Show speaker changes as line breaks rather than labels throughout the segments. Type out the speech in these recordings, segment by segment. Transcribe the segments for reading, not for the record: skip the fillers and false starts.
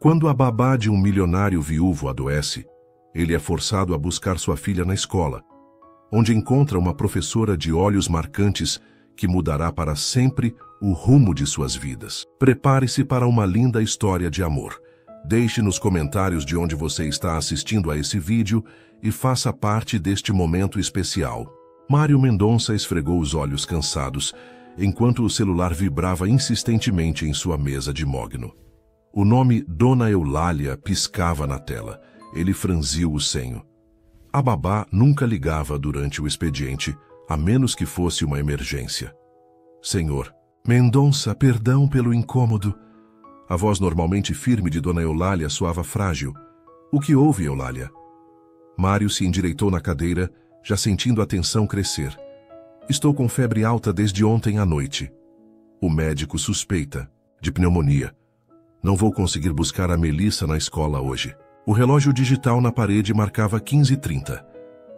Quando a babá de um milionário viúvo adoece, ele é forçado a buscar sua filha na escola, onde encontra uma professora de olhos marcantes que mudará para sempre o rumo de suas vidas. Prepare-se para uma linda história de amor. Deixe nos comentários de onde você está assistindo a esse vídeo e faça parte deste momento especial. Mário Mendonça esfregou os olhos cansados, enquanto o celular vibrava insistentemente em sua mesa de mogno. O nome Dona Eulália piscava na tela. Ele franziu o senho. A babá nunca ligava durante o expediente, a menos que fosse uma emergência. Senhor Mendonça, perdão pelo incômodo. A voz normalmente firme de Dona Eulália soava frágil. O que houve, Eulália? Mário se endireitou na cadeira, já sentindo a tensão crescer. Estou com febre alta desde ontem à noite. O médico suspeita de pneumonia. Não vou conseguir buscar a Melissa na escola hoje. O relógio digital na parede marcava 15h30.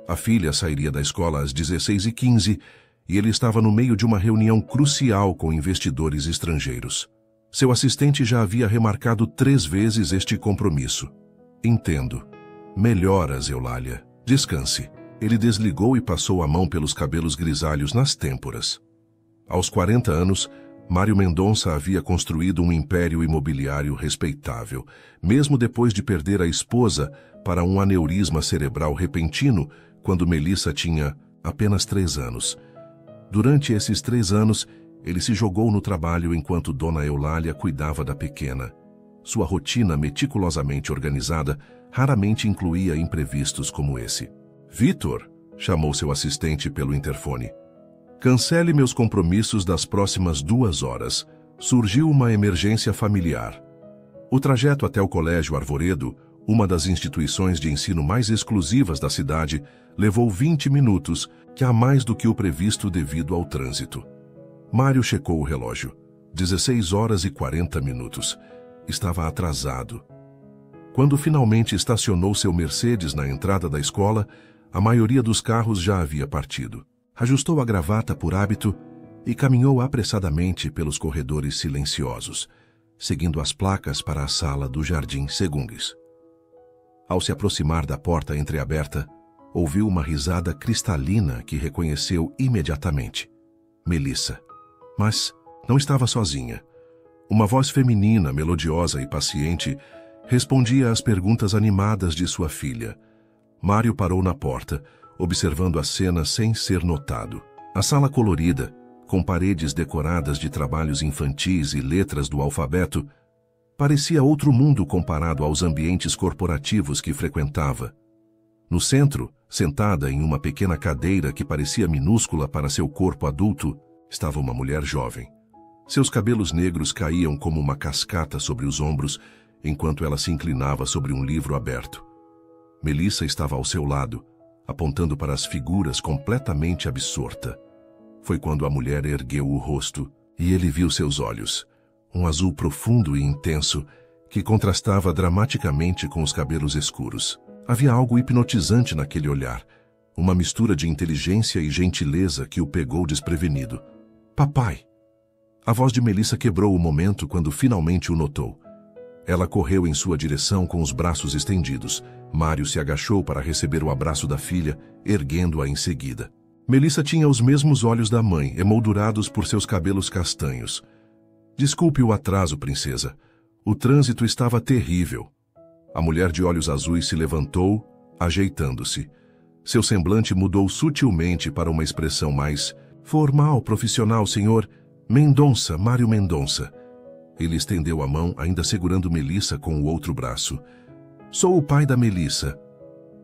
A filha sairia da escola às 16h15 e ele estava no meio de uma reunião crucial com investidores estrangeiros. Seu assistente já havia remarcado 3 vezes este compromisso. Entendo. Melhoras, Eulália. Descanse. Ele desligou e passou a mão pelos cabelos grisalhos nas têmporas. Aos 40 anos, Mário Mendonça havia construído um império imobiliário respeitável, mesmo depois de perder a esposa para um aneurisma cerebral repentino quando Melissa tinha apenas 3 anos. Durante esses 3 anos, ele se jogou no trabalho enquanto Dona Eulália cuidava da pequena. Sua rotina meticulosamente organizada raramente incluía imprevistos como esse. Vitor, chamou seu assistente pelo interfone. Cancele meus compromissos das próximas 2 horas. Surgiu uma emergência familiar. O trajeto até o Colégio Arvoredo, uma das instituições de ensino mais exclusivas da cidade, levou 20 minutos, que há mais do que o previsto devido ao trânsito. Mário checou o relógio. 16h40. Estava atrasado. Quando finalmente estacionou seu Mercedes na entrada da escola, a maioria dos carros já havia partido. Ajustou a gravata por hábito e caminhou apressadamente pelos corredores silenciosos, seguindo as placas para a sala do Jardim Segungues. Ao se aproximar da porta entreaberta, ouviu uma risada cristalina que reconheceu imediatamente. Melissa. Mas não estava sozinha. Uma voz feminina, melodiosa e paciente, respondia às perguntas animadas de sua filha. Mário parou na porta, observando a cena sem ser notado. A sala colorida, com paredes decoradas de trabalhos infantis e letras do alfabeto, parecia outro mundo comparado aos ambientes corporativos que frequentava. No centro, sentada em uma pequena cadeira que parecia minúscula para seu corpo adulto, estava uma mulher jovem. Seus cabelos negros caíam como uma cascata sobre os ombros, enquanto ela se inclinava sobre um livro aberto. Melissa estava ao seu lado, apontando para as figuras completamente absorta. Foi quando a mulher ergueu o rosto e ele viu seus olhos, um azul profundo e intenso que contrastava dramaticamente com os cabelos escuros. Havia algo hipnotizante naquele olhar, uma mistura de inteligência e gentileza que o pegou desprevenido. Papai! A voz de Melissa quebrou o momento quando finalmente o notou. Ela correu em sua direção com os braços estendidos. Mário se agachou para receber o abraço da filha, erguendo-a em seguida. Melissa tinha os mesmos olhos da mãe, emoldurados por seus cabelos castanhos. Desculpe o atraso, princesa. O trânsito estava terrível. A mulher de olhos azuis se levantou, ajeitando-se. Seu semblante mudou sutilmente para uma expressão mais formal, profissional, senhor Mendonça, Mário Mendonça. Ele estendeu a mão, ainda segurando Melissa com o outro braço. Sou o pai da Melissa.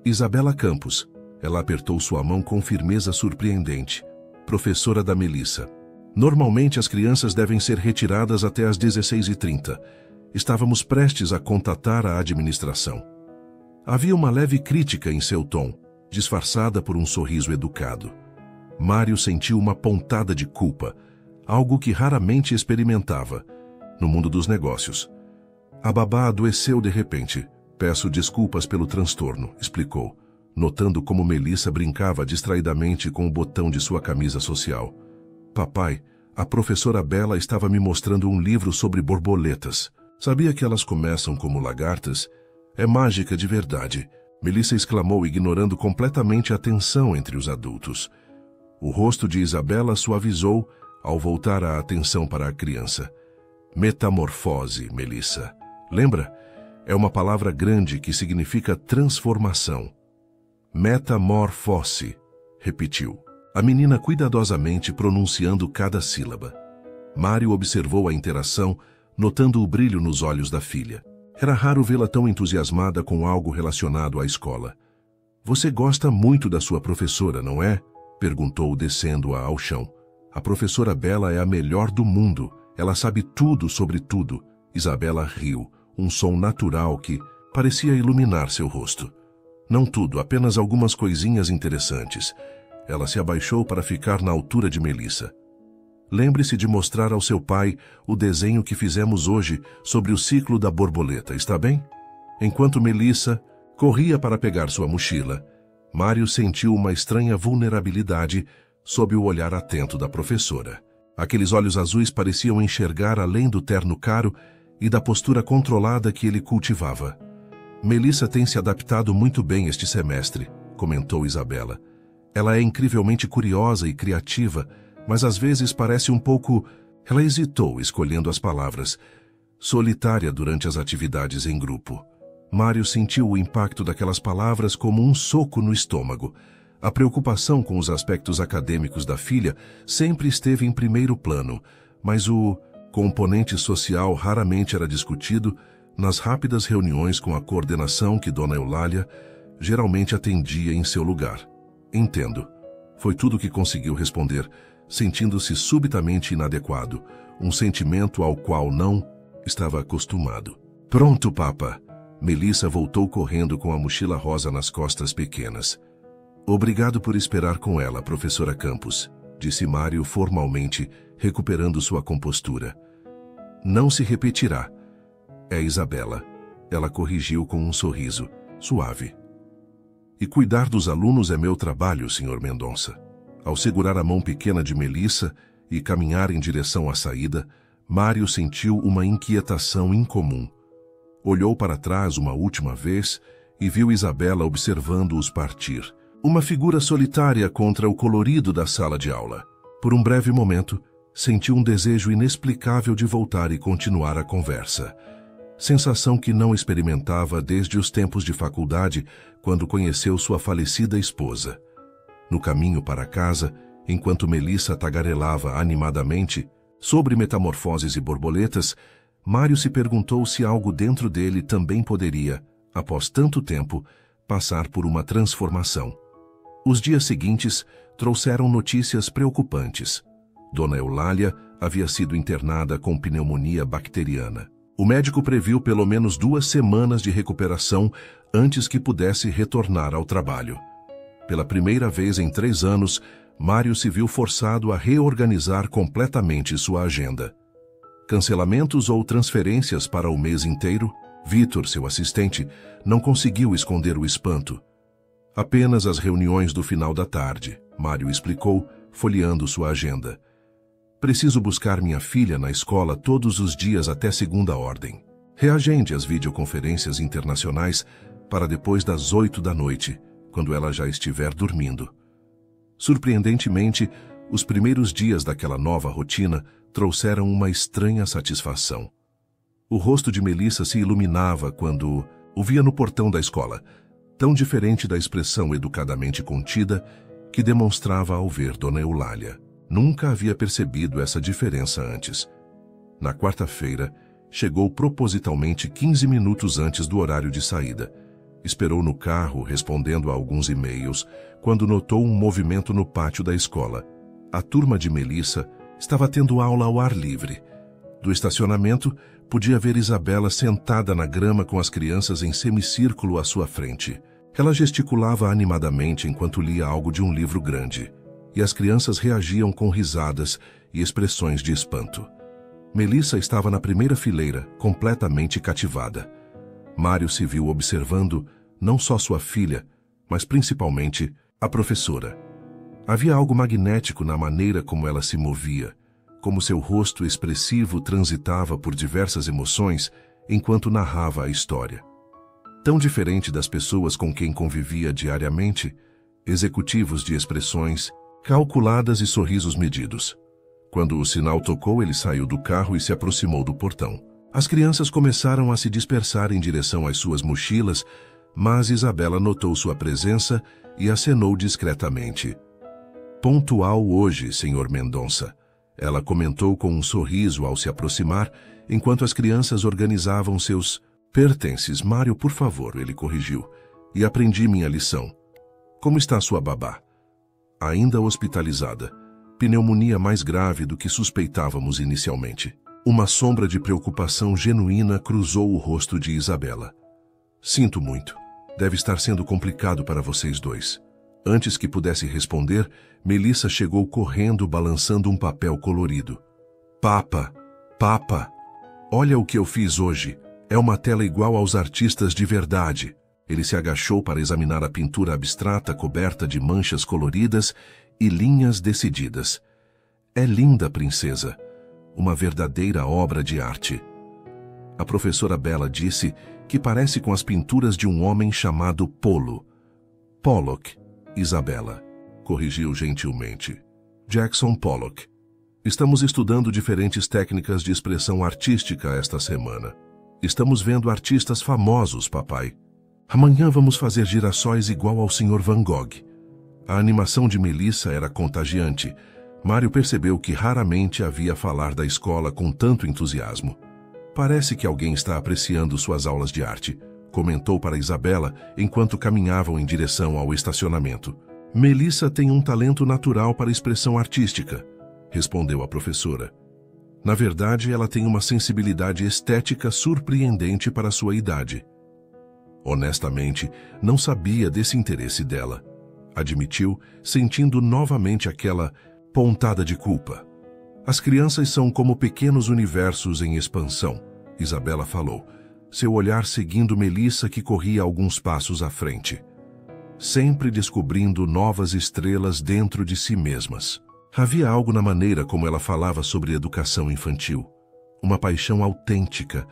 Isabela Campos. Ela apertou sua mão com firmeza surpreendente. Professora da Melissa. Normalmente as crianças devem ser retiradas até às 16h30. Estávamos prestes a contatar a administração. Havia uma leve crítica em seu tom, disfarçada por um sorriso educado. Mário sentiu uma pontada de culpa, algo que raramente experimentava no mundo dos negócios. A babá adoeceu de repente. Peço desculpas pelo transtorno, explicou, notando como Melissa brincava distraidamente com o botão de sua camisa social. Papai, a professora Bela estava me mostrando um livro sobre borboletas. Sabia que elas começam como lagartas? É mágica de verdade, Melissa exclamou, ignorando completamente a tensão entre os adultos. O rosto de Isabela suavizou ao voltar a atenção para a criança. Metamorfose, Melissa. Lembra? É uma palavra grande que significa transformação. Metamorfose, repetiu. A menina cuidadosamente pronunciando cada sílaba. Mário observou a interação, notando o brilho nos olhos da filha. Era raro vê-la tão entusiasmada com algo relacionado à escola. Você gosta muito da sua professora, não é? Perguntou, descendo-a ao chão. A professora Bela é a melhor do mundo. Ela sabe tudo sobre tudo. Isabela riu, um som natural que parecia iluminar seu rosto. Não tudo, apenas algumas coisinhas interessantes. Ela se abaixou para ficar na altura de Melissa. Lembre-se de mostrar ao seu pai o desenho que fizemos hoje sobre o ciclo da borboleta, está bem? Enquanto Melissa corria para pegar sua mochila, Mário sentiu uma estranha vulnerabilidade sob o olhar atento da professora. Aqueles olhos azuis pareciam enxergar além do terno caro e da postura controlada que ele cultivava. Melissa tem se adaptado muito bem este semestre, comentou Isabela. Ela é incrivelmente curiosa e criativa, mas às vezes parece um pouco... Ela hesitou, escolhendo as palavras. Solitária durante as atividades em grupo. Mário sentiu o impacto daquelas palavras como um soco no estômago. A preocupação com os aspectos acadêmicos da filha sempre esteve em primeiro plano, mas o componente social raramente era discutido nas rápidas reuniões com a coordenação que Dona Eulália geralmente atendia em seu lugar. Entendo. Foi tudo que conseguiu responder, sentindo-se subitamente inadequado, um sentimento ao qual não estava acostumado. Pronto, papa. Melissa voltou correndo com a mochila rosa nas costas pequenas. Obrigado por esperar com ela, professora Campos, disse Mário formalmente, recuperando sua compostura. Não se repetirá. É Isabela. Ela corrigiu com um sorriso, suave. E cuidar dos alunos é meu trabalho, Sr. Mendonça. Ao segurar a mão pequena de Melissa e caminhar em direção à saída, Mário sentiu uma inquietação incomum. Olhou para trás uma última vez e viu Isabela observando-os partir. Uma figura solitária contra o colorido da sala de aula. Por um breve momento, sentiu um desejo inexplicável de voltar e continuar a conversa. Sensação que não experimentava desde os tempos de faculdade, quando conheceu sua falecida esposa. No caminho para casa, enquanto Melissa tagarelava animadamente sobre metamorfoses e borboletas, Mário se perguntou se algo dentro dele também poderia, após tanto tempo, passar por uma transformação. Os dias seguintes trouxeram notícias preocupantes. Dona Eulália havia sido internada com pneumonia bacteriana. O médico previu pelo menos 2 semanas de recuperação antes que pudesse retornar ao trabalho. Pela primeira vez em 3 anos, Mário se viu forçado a reorganizar completamente sua agenda. Cancelamentos ou transferências para o mês inteiro, Vitor, seu assistente, não conseguiu esconder o espanto. Apenas as reuniões do final da tarde, Mário explicou, folheando sua agenda. Preciso buscar minha filha na escola todos os dias até segunda ordem. Reagende às videoconferências internacionais para depois das 8 da noite, quando ela já estiver dormindo. Surpreendentemente, os primeiros dias daquela nova rotina trouxeram uma estranha satisfação. O rosto de Melissa se iluminava quando o via no portão da escola, tão diferente da expressão educadamente contida que demonstrava ao ver Dona Eulália. Nunca havia percebido essa diferença antes. Na quarta-feira, chegou propositalmente 15 minutos antes do horário de saída. Esperou no carro, respondendo a alguns e-mails, quando notou um movimento no pátio da escola. A turma de Melissa estava tendo aula ao ar livre. Do estacionamento, podia ver Isabela sentada na grama com as crianças em semicírculo à sua frente. Ela gesticulava animadamente enquanto lia algo de um livro grande, e as crianças reagiam com risadas e expressões de espanto. Melissa estava na primeira fileira, completamente cativada. Mário se viu observando não só sua filha, mas principalmente a professora. Havia algo magnético na maneira como ela se movia, como seu rosto expressivo transitava por diversas emoções enquanto narrava a história. Tão diferente das pessoas com quem convivia diariamente, executivos de expressões calculadas e sorrisos medidos. Quando o sinal tocou, ele saiu do carro e se aproximou do portão. As crianças começaram a se dispersar em direção às suas mochilas, mas Isabela notou sua presença e acenou discretamente. Pontual hoje, Sr. Mendonça. Ela comentou com um sorriso ao se aproximar, enquanto as crianças organizavam seus pertences. Mário, por favor, ele corrigiu. E aprendi minha lição. Como está sua babá? Ainda hospitalizada. Pneumonia mais grave do que suspeitávamos inicialmente. Uma sombra de preocupação genuína cruzou o rosto de Isabela. Sinto muito. Deve estar sendo complicado para vocês dois. Antes que pudesse responder, Melissa chegou correndo, balançando um papel colorido. Papa! Papa! Olha o que eu fiz hoje. É uma tela igual aos artistas de verdade. Ele se agachou para examinar a pintura abstrata coberta de manchas coloridas e linhas decididas. É linda, princesa. Uma verdadeira obra de arte. A professora Bella disse que parece com as pinturas de um homem chamado Polo. Pollock, Isabela, corrigiu gentilmente. Jackson Pollock. Estamos estudando diferentes técnicas de expressão artística esta semana. Estamos vendo artistas famosos, papai. Amanhã vamos fazer girassóis igual ao Sr. Van Gogh. A animação de Melissa era contagiante. Mário percebeu que raramente havia falar da escola com tanto entusiasmo. Parece que alguém está apreciando suas aulas de arte, comentou para Isabela enquanto caminhavam em direção ao estacionamento. Melissa tem um talento natural para expressão artística, respondeu a professora. Na verdade, ela tem uma sensibilidade estética surpreendente para sua idade. Honestamente, não sabia desse interesse dela, admitiu, sentindo novamente aquela pontada de culpa. As crianças são como pequenos universos em expansão, Isabela falou, seu olhar seguindo Melissa que corria alguns passos à frente. Sempre descobrindo novas estrelas dentro de si mesmas. Havia algo na maneira como ela falava sobre educação infantil. Uma paixão autêntica,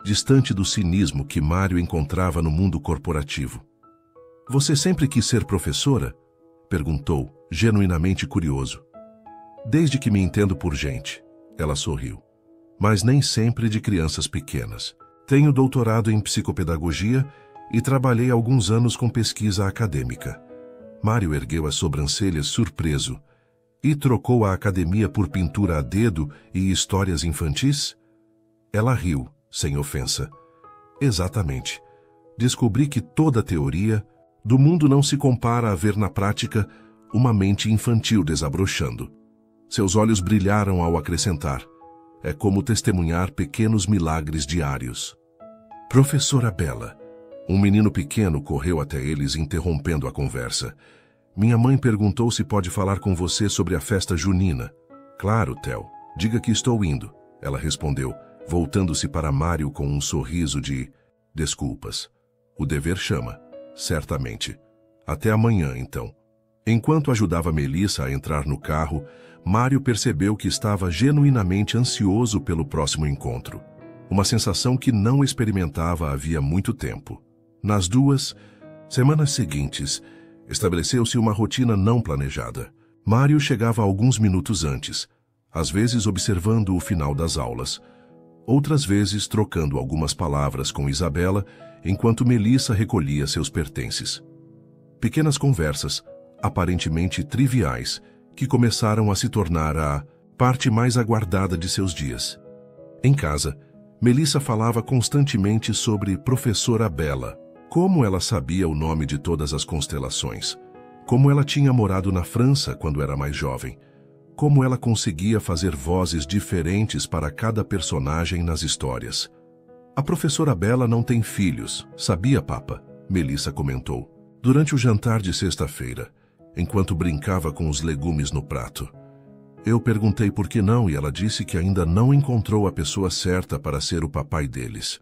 distante do cinismo que Mário encontrava no mundo corporativo. Você sempre quis ser professora? Perguntou, genuinamente curioso. Desde que me entendo por gente, ela sorriu. Mas nem sempre de crianças pequenas. Tenho doutorado em psicopedagogia e trabalhei alguns anos com pesquisa acadêmica. Mário ergueu as sobrancelhas surpreso. E trocou a academia por pintura a dedo e histórias infantis? Ela riu, sem ofensa. Exatamente. Descobri que toda teoria do mundo não se compara a ver na prática uma mente infantil desabrochando. Seus olhos brilharam ao acrescentar. É como testemunhar pequenos milagres diários. Professora Bella. Um menino pequeno correu até eles, interrompendo a conversa. Minha mãe perguntou se pode falar com você sobre a festa junina. Claro, Theo. Diga que estou indo. Ela respondeu, voltando-se para Mário com um sorriso de desculpas. O dever chama. Certamente. Até amanhã, então. Enquanto ajudava Melissa a entrar no carro, Mário percebeu que estava genuinamente ansioso pelo próximo encontro. Uma sensação que não experimentava havia muito tempo. Nas 2 semanas seguintes, estabeleceu-se uma rotina não planejada. Mário chegava alguns minutos antes, às vezes observando o final das aulas, outras vezes trocando algumas palavras com Isabela, enquanto Melissa recolhia seus pertences. Pequenas conversas, aparentemente triviais, que começaram a se tornar a parte mais aguardada de seus dias. Em casa, Melissa falava constantemente sobre Professora Bella. Como ela sabia o nome de todas as constelações, como ela tinha morado na França quando era mais jovem, como ela conseguia fazer vozes diferentes para cada personagem nas histórias. A professora Bella não tem filhos, sabia, Papa? Melissa comentou, durante o jantar de sexta-feira, enquanto brincava com os legumes no prato. Eu perguntei por que não e ela disse que ainda não encontrou a pessoa certa para ser o papai deles.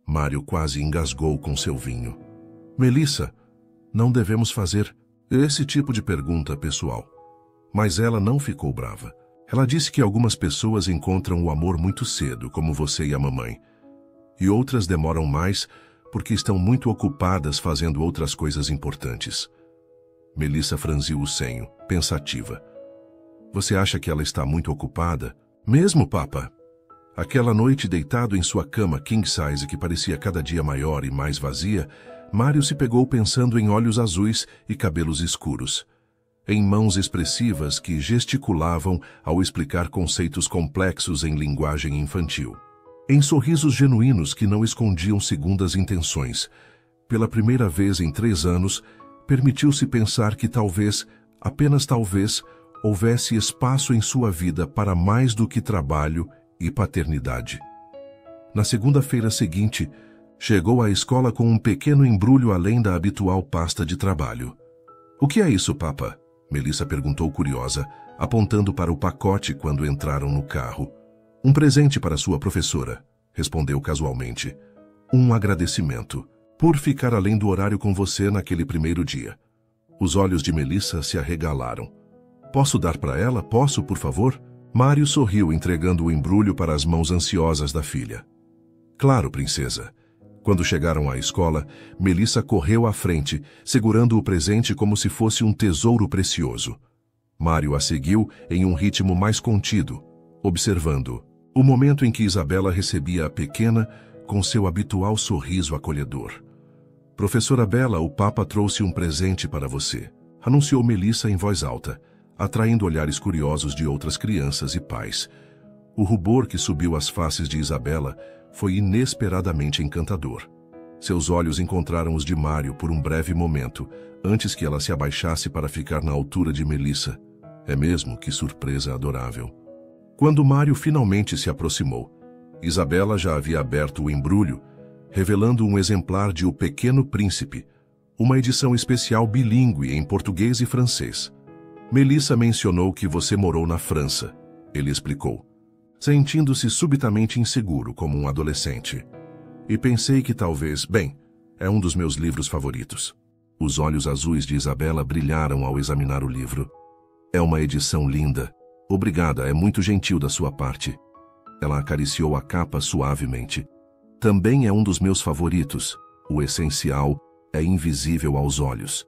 Mário quase engasgou com seu vinho. Melissa, não devemos fazer esse tipo de pergunta pessoal. Mas ela não ficou brava. Ela disse que algumas pessoas encontram o amor muito cedo, como você e a mamãe. e outras demoram mais porque estão muito ocupadas fazendo outras coisas importantes. Melissa franziu o senho, pensativa. Você acha que ela está muito ocupada? Mesmo, papa? Aquela noite, deitado em sua cama king size que parecia cada dia maior e mais vazia, Mário se pegou pensando em olhos azuis e cabelos escuros, em mãos expressivas que gesticulavam ao explicar conceitos complexos em linguagem infantil, em sorrisos genuínos que não escondiam segundas intenções. Pela primeira vez em 3 anos, permitiu-se pensar que talvez, apenas talvez, houvesse espaço em sua vida para mais do que trabalho e paternidade. Na segunda-feira seguinte, chegou à escola com um pequeno embrulho além da habitual pasta de trabalho. O que é isso, papa? Melissa perguntou curiosa, apontando para o pacote quando entraram no carro. Um presente para sua professora, respondeu casualmente. Um agradecimento, por ficar além do horário com você naquele primeiro dia. Os olhos de Melissa se arregalaram. Posso dar para ela? Posso, por favor? Mário sorriu, entregando o embrulho para as mãos ansiosas da filha. Claro, princesa. Quando chegaram à escola, Melissa correu à frente, segurando o presente como se fosse um tesouro precioso. Mário a seguiu em um ritmo mais contido, observando o momento em que Isabela recebia a pequena com seu habitual sorriso acolhedor. Professora Bela, o Papa trouxe um presente para você, anunciou Melissa em voz alta, atraindo olhares curiosos de outras crianças e pais. O rubor que subiu às faces de Isabela foi inesperadamente encantador. Seus olhos encontraram os de Mário por um breve momento, antes que ela se abaixasse para ficar na altura de Melissa. É mesmo? Que surpresa adorável. Quando Mário finalmente se aproximou, Isabela já havia aberto o embrulho, revelando um exemplar de O Pequeno Príncipe, uma edição especial bilíngue em português e francês. Melissa mencionou que você morou na França, ele explicou, sentindo-se subitamente inseguro como um adolescente. E pensei que talvez, bem, é um dos meus livros favoritos. Os olhos azuis de Isabela brilharam ao examinar o livro. É uma edição linda. Obrigada, é muito gentil da sua parte. Ela acariciou a capa suavemente. Também é um dos meus favoritos. O essencial é invisível aos olhos.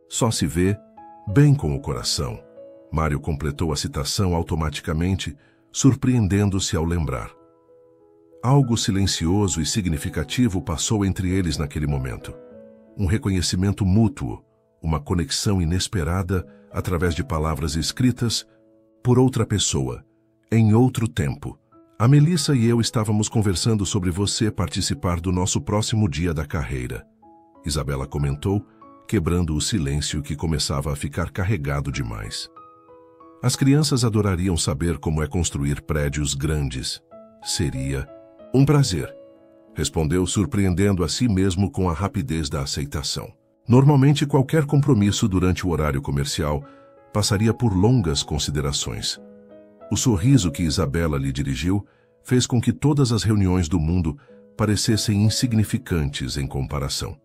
Só se vê bem com o coração. Mário completou a citação automaticamente, surpreendendo-se ao lembrar. Algo silencioso e significativo passou entre eles naquele momento. Um reconhecimento mútuo, uma conexão inesperada através de palavras escritas por outra pessoa, em outro tempo. A Melissa e eu estávamos conversando sobre você participar do nosso próximo dia da carreira, Isabela comentou, quebrando o silêncio que começava a ficar carregado demais. As crianças adorariam saber como é construir prédios grandes. Seria um prazer, respondeu, surpreendendo a si mesmo com a rapidez da aceitação. Normalmente, qualquer compromisso durante o horário comercial passaria por longas considerações. O sorriso que Isabela lhe dirigiu fez com que todas as reuniões do mundo parecessem insignificantes em comparação.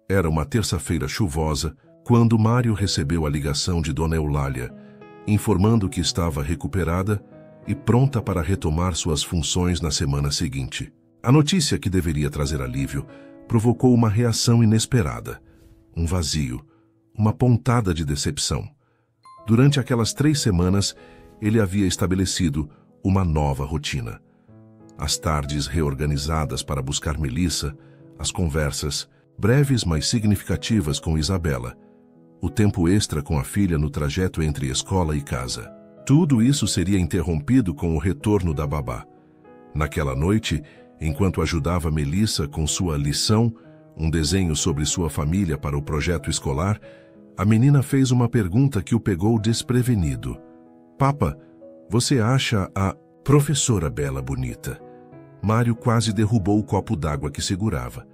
Era uma terça-feira chuvosa quando Mário recebeu a ligação de Dona Eulália, informando que estava recuperada e pronta para retomar suas funções na semana seguinte. A notícia, que deveria trazer alívio, provocou uma reação inesperada, um vazio, uma pontada de decepção. Durante aquelas 3 semanas, ele havia estabelecido uma nova rotina. As tardes reorganizadas para buscar Melissa, as conversas, breves mas significativas com Isabela, o tempo extra com a filha no trajeto entre escola e casa. Tudo isso seria interrompido com o retorno da babá. Naquela noite, enquanto ajudava Melissa com sua lição, um desenho sobre sua família para o projeto escolar, a menina fez uma pergunta que o pegou desprevenido. Papa, você acha a professora Bela bonita? Mário quase derrubou o copo d'água que segurava.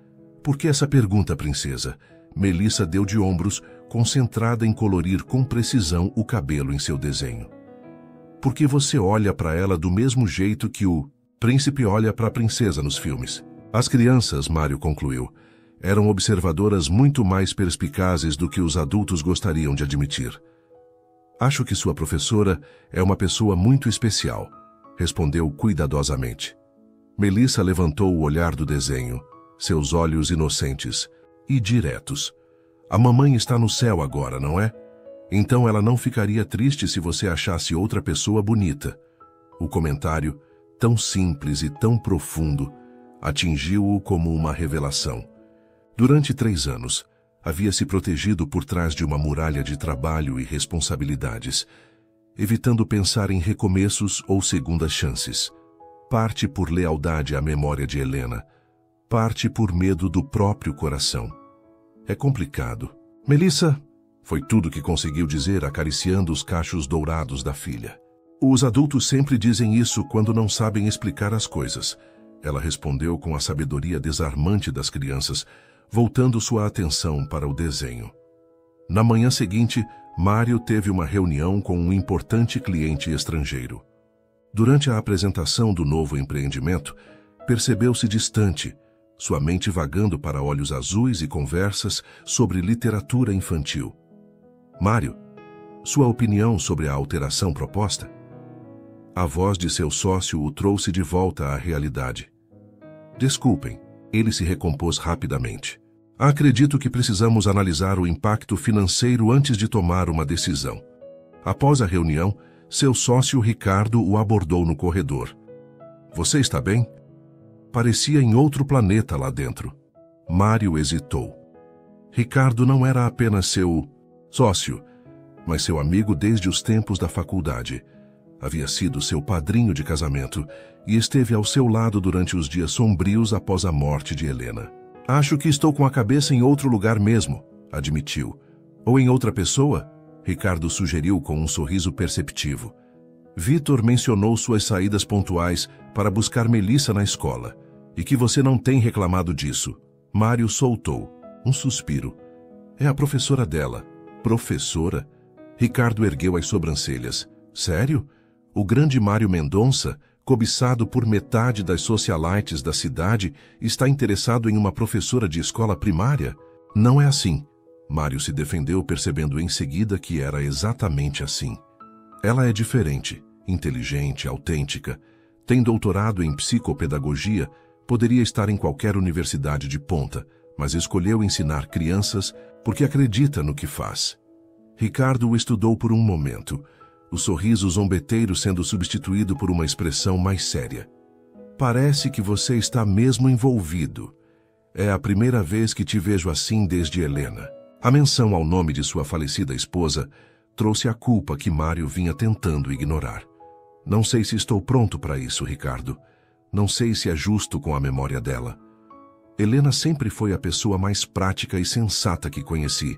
Por que essa pergunta, princesa? Melissa deu de ombros, concentrada em colorir com precisão o cabelo em seu desenho. Porque você olha para ela do mesmo jeito que o príncipe olha para a princesa nos filmes. As crianças, Mário concluiu, eram observadoras muito mais perspicazes do que os adultos gostariam de admitir. Acho que sua professora é uma pessoa muito especial, respondeu cuidadosamente. Melissa levantou o olhar do desenho, seus olhos inocentes e diretos. A mamãe está no céu agora, não é? Então ela não ficaria triste se você achasse outra pessoa bonita. O comentário, tão simples e tão profundo, atingiu-o como uma revelação. Durante 3 anos, havia se protegido por trás de uma muralha de trabalho e responsabilidades, evitando pensar em recomeços ou segundas chances. Parte por lealdade à memória de Helena, parte por medo do próprio coração. É complicado. Melissa, foi tudo que conseguiu dizer acariciando os cachos dourados da filha. Os adultos sempre dizem isso quando não sabem explicar as coisas. Ela respondeu com a sabedoria desarmante das crianças, voltando sua atenção para o desenho. Na manhã seguinte, Mário teve uma reunião com um importante cliente estrangeiro. Durante a apresentação do novo empreendimento, percebeu-se distante, sua mente vagando para olhos azuis e conversas sobre literatura infantil. Mário, sua opinião sobre a alteração proposta? A voz de seu sócio o trouxe de volta à realidade. Desculpem, ele se recompôs rapidamente. Acredito que precisamos analisar o impacto financeiro antes de tomar uma decisão. Após a reunião, seu sócio Ricardo o abordou no corredor. Você está bem? Parecia em outro planeta lá dentro. Mário hesitou. Ricardo não era apenas seu sócio, mas seu amigo desde os tempos da faculdade. Havia sido seu padrinho de casamento e esteve ao seu lado durante os dias sombrios após a morte de Helena. Acho que estou com a cabeça em outro lugar mesmo, admitiu. Ou em outra pessoa? Ricardo sugeriu com um sorriso perceptivo. Vitor mencionou suas saídas pontuais para buscar Melissa na escola, e que você não tem reclamado disso. Mário soltou um suspiro. É a professora dela. Professora? Ricardo ergueu as sobrancelhas. Sério? O grande Mário Mendonça, cobiçado por metade das socialites da cidade, está interessado em uma professora de escola primária? Não é assim. Mário se defendeu, percebendo em seguida que era exatamente assim. Ela é diferente, inteligente, autêntica. Tem doutorado em psicopedagogia, poderia estar em qualquer universidade de ponta, mas escolheu ensinar crianças porque acredita no que faz. Ricardo o estudou por um momento, o sorriso zombeteiro sendo substituído por uma expressão mais séria. Parece que você está mesmo envolvido. É a primeira vez que te vejo assim desde Helena. A menção ao nome de sua falecida esposa trouxe a culpa que Mário vinha tentando ignorar. Não sei se estou pronto para isso, Ricardo. Não sei se é justo com a memória dela. Helena sempre foi a pessoa mais prática e sensata que conheci.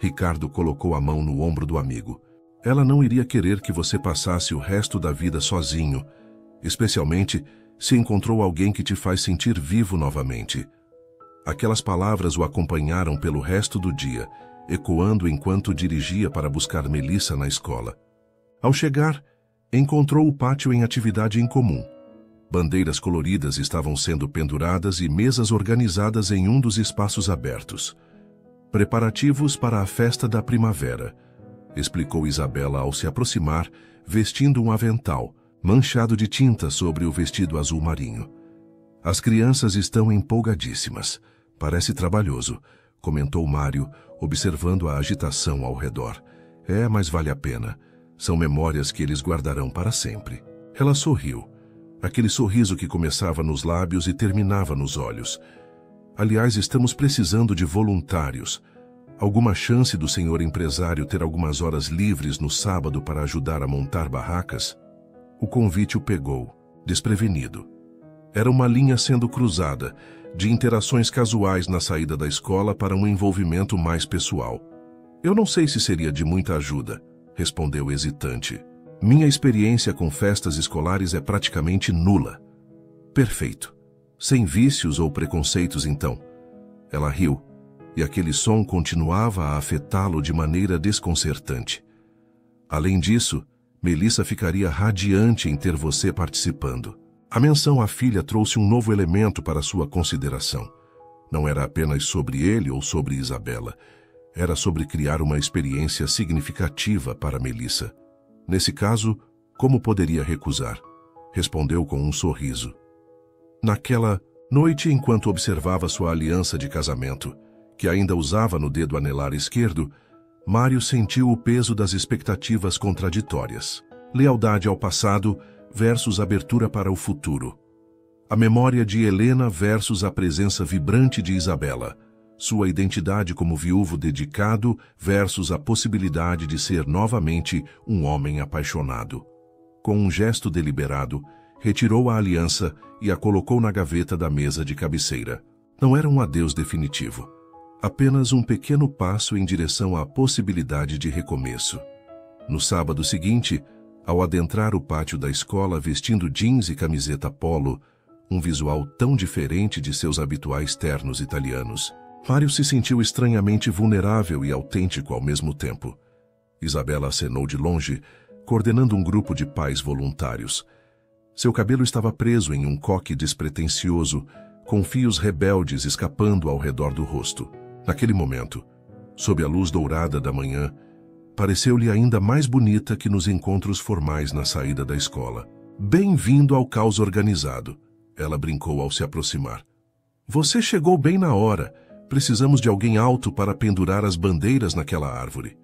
Ricardo colocou a mão no ombro do amigo. Ela não iria querer que você passasse o resto da vida sozinho, especialmente se encontrou alguém que te faz sentir vivo novamente. Aquelas palavras o acompanharam pelo resto do dia, ecoando enquanto dirigia para buscar Melissa na escola. Ao chegar, encontrou o pátio em atividade em comum. Bandeiras coloridas estavam sendo penduradas e mesas organizadas em um dos espaços abertos. Preparativos para a festa da primavera, explicou Isabela ao se aproximar, vestindo um avental, manchado de tinta sobre o vestido azul marinho. As crianças estão empolgadíssimas. Parece trabalhoso, comentou Mário, observando a agitação ao redor. É, mas vale a pena. São memórias que eles guardarão para sempre. Ela sorriu. Aquele sorriso que começava nos lábios e terminava nos olhos. Aliás, estamos precisando de voluntários. Alguma chance do senhor empresário ter algumas horas livres no sábado para ajudar a montar barracas? O convite o pegou, desprevenido. Era uma linha sendo cruzada, de interações casuais na saída da escola para um envolvimento mais pessoal. Eu não sei se seria de muita ajuda, respondeu hesitante. Minha experiência com festas escolares é praticamente nula. Perfeito. Sem vícios ou preconceitos, então. Ela riu, e aquele som continuava a afetá-lo de maneira desconcertante. Além disso, Melissa ficaria radiante em ter você participando. A menção à filha trouxe um novo elemento para sua consideração. Não era apenas sobre ele ou sobre Isabela. Era sobre criar uma experiência significativa para Melissa. Nesse caso, como poderia recusar? Respondeu com um sorriso. Naquela noite, enquanto observava sua aliança de casamento, que ainda usava no dedo anelar esquerdo, Mário sentiu o peso das expectativas contraditórias. Lealdade ao passado versus abertura para o futuro. A memória de Helena versus a presença vibrante de Isabela. Sua identidade como viúvo dedicado versus a possibilidade de ser novamente um homem apaixonado. Com um gesto deliberado, retirou a aliança e a colocou na gaveta da mesa de cabeceira. Não era um adeus definitivo. Apenas um pequeno passo em direção à possibilidade de recomeço. No sábado seguinte, ao adentrar o pátio da escola vestindo jeans e camiseta polo, um visual tão diferente de seus habituais ternos italianos, Mário se sentiu estranhamente vulnerável e autêntico ao mesmo tempo. Isabela acenou de longe, coordenando um grupo de pais voluntários. Seu cabelo estava preso em um coque despretensioso, com fios rebeldes escapando ao redor do rosto. Naquele momento, sob a luz dourada da manhã, pareceu-lhe ainda mais bonita que nos encontros formais na saída da escola. Bem-vindo ao caos organizado, ela brincou ao se aproximar. Você chegou bem na hora. Precisamos de alguém alto para pendurar as bandeiras naquela árvore.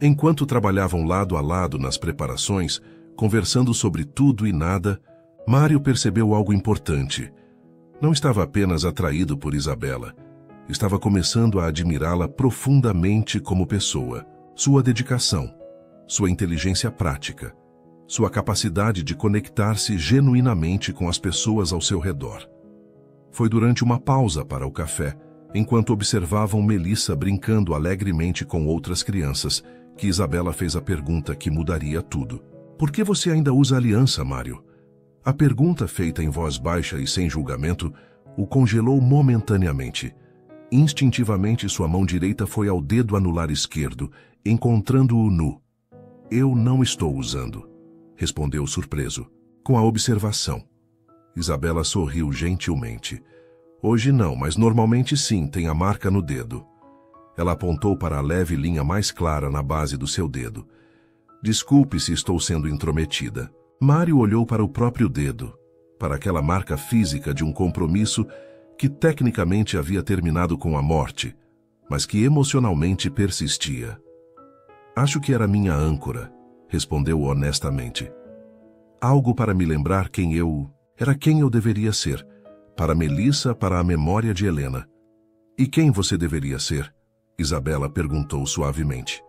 Enquanto trabalhavam lado a lado nas preparações, conversando sobre tudo e nada, Mário percebeu algo importante. Não estava apenas atraído por Isabela. Estava começando a admirá-la profundamente como pessoa. Sua dedicação, sua inteligência prática, sua capacidade de conectar-se genuinamente com as pessoas ao seu redor. Foi durante uma pausa para o café, enquanto observavam Melissa brincando alegremente com outras crianças, que Isabela fez a pergunta que mudaria tudo. Por que você ainda usa aliança, Mário? A pergunta, feita em voz baixa e sem julgamento, o congelou momentaneamente. Instintivamente, sua mão direita foi ao dedo anular esquerdo, encontrando-o nu. Eu não estou usando, respondeu surpreso, com a observação. Isabela sorriu gentilmente. Hoje não, mas normalmente sim, tem a marca no dedo. Ela apontou para a leve linha mais clara na base do seu dedo. Desculpe se estou sendo intrometida. Mário olhou para o próprio dedo, para aquela marca física de um compromisso que tecnicamente havia terminado com a morte, mas que emocionalmente persistia. Acho que era minha âncora, respondeu honestamente. Algo para me lembrar quem eu deveria ser. Para Melissa, para a memória de Helena. E quem você deveria ser? Isabela perguntou suavemente.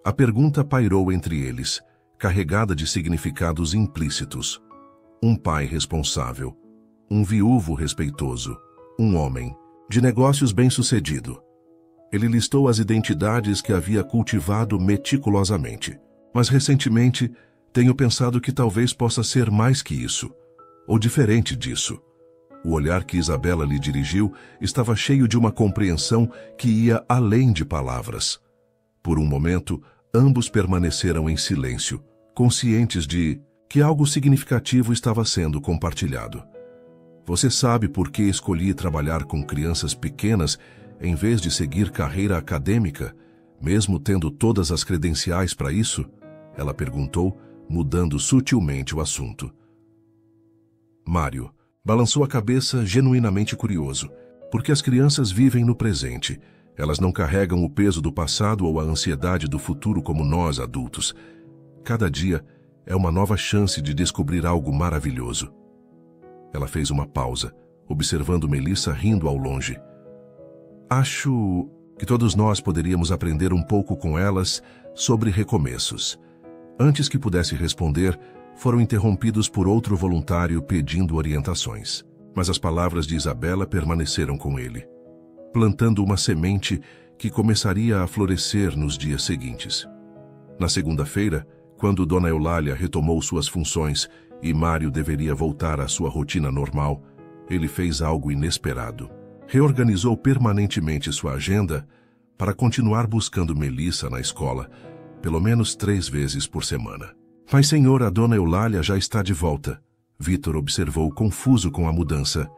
A pergunta pairou entre eles, carregada de significados implícitos. Um pai responsável, um viúvo respeitoso, um homem, de negócios bem-sucedido. Ele listou as identidades que havia cultivado meticulosamente. Mas recentemente, tenho pensado que talvez possa ser mais que isso, ou diferente disso. O olhar que Isabela lhe dirigiu estava cheio de uma compreensão que ia além de palavras. Por um momento, ambos permaneceram em silêncio, conscientes de que algo significativo estava sendo compartilhado. Você sabe por que escolhi trabalhar com crianças pequenas em vez de seguir carreira acadêmica, mesmo tendo todas as credenciais para isso? Ela perguntou, mudando sutilmente o assunto. Mário balançou a cabeça, genuinamente curioso, porque as crianças vivem no presente. Elas não carregam o peso do passado ou a ansiedade do futuro como nós, adultos. Cada dia é uma nova chance de descobrir algo maravilhoso. Ela fez uma pausa, observando Melissa rindo ao longe. Acho que todos nós poderíamos aprender um pouco com elas sobre recomeços. Antes que pudesse responder, foram interrompidos por outro voluntário pedindo orientações. Mas as palavras de Isabela permaneceram com ele, plantando uma semente que começaria a florescer nos dias seguintes. Na segunda-feira, quando Dona Eulália retomou suas funções e Mário deveria voltar à sua rotina normal, ele fez algo inesperado. Reorganizou permanentemente sua agenda para continuar buscando Melissa na escola, pelo menos 3 vezes por semana. Mas, senhor, a Dona Eulália já está de volta. Vitor observou, confuso com a mudança.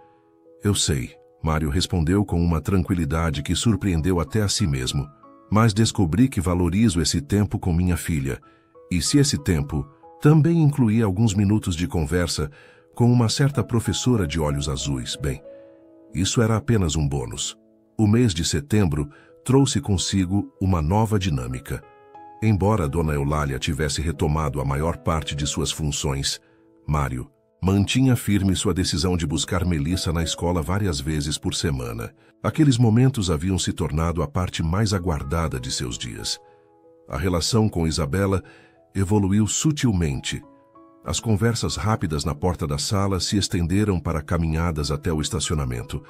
Eu sei, Mário respondeu com uma tranquilidade que surpreendeu até a si mesmo. Mas descobri que valorizo esse tempo com minha filha. E se esse tempo também incluía alguns minutos de conversa com uma certa professora de olhos azuis. Bem, isso era apenas um bônus. O mês de setembro trouxe consigo uma nova dinâmica. Embora Dona Eulália tivesse retomado a maior parte de suas funções, Mário mantinha firme sua decisão de buscar Melissa na escola várias vezes por semana. Aqueles momentos haviam se tornado a parte mais aguardada de seus dias. A relação com Isabela evoluiu sutilmente. As conversas rápidas na porta da sala se estenderam para caminhadas até o estacionamento,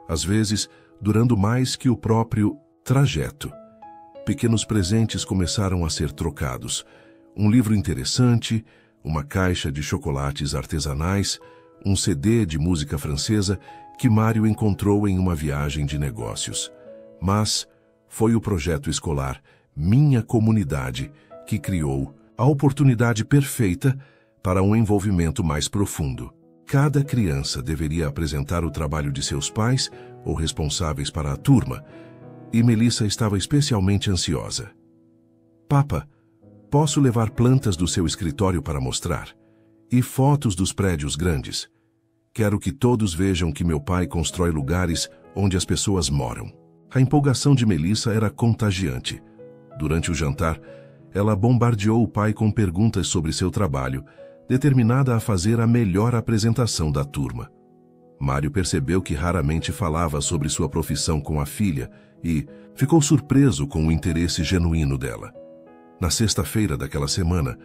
às vezes durando mais que o próprio trajeto. Pequenos presentes começaram a ser trocados. Um livro interessante, uma caixa de chocolates artesanais, um CD de música francesa que Mário encontrou em uma viagem de negócios. Mas foi o projeto escolar Minha Comunidade que criou a oportunidade perfeita para um envolvimento mais profundo. Cada criança deveria apresentar o trabalho de seus pais ou responsáveis para a turma, e Melissa estava especialmente ansiosa. Papa, posso levar plantas do seu escritório para mostrar? E fotos dos prédios grandes? Quero que todos vejam que meu pai constrói lugares onde as pessoas moram. A empolgação de Melissa era contagiante. Durante o jantar, ela bombardeou o pai com perguntas sobre seu trabalho, determinada a fazer a melhor apresentação da turma. Mário percebeu que raramente falava sobre sua profissão com a filha e ficou surpreso com o interesse genuíno dela. Na sexta-feira daquela semana,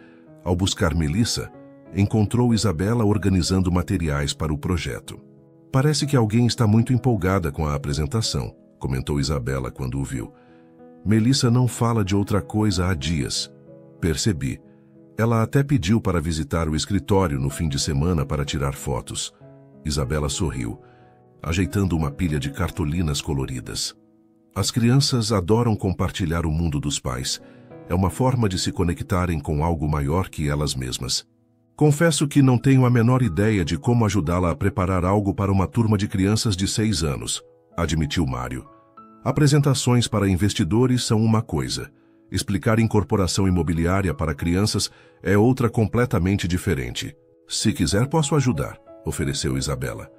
ao buscar Melissa, encontrou Isabela organizando materiais para o projeto. Parece que alguém está muito empolgada com a apresentação, comentou Isabela quando o viu. Melissa não fala de outra coisa há dias. Percebi. Ela até pediu para visitar o escritório no fim de semana para tirar fotos. Isabela sorriu, ajeitando uma pilha de cartolinas coloridas. As crianças adoram compartilhar o mundo dos pais. É uma forma de se conectarem com algo maior que elas mesmas. Confesso que não tenho a menor ideia de como ajudá-la a preparar algo para uma turma de crianças de 6 anos, admitiu Mário. Apresentações para investidores são uma coisa. Explicar incorporação imobiliária para crianças é outra completamente diferente. Se quiser, posso ajudar, ofereceu Isabela.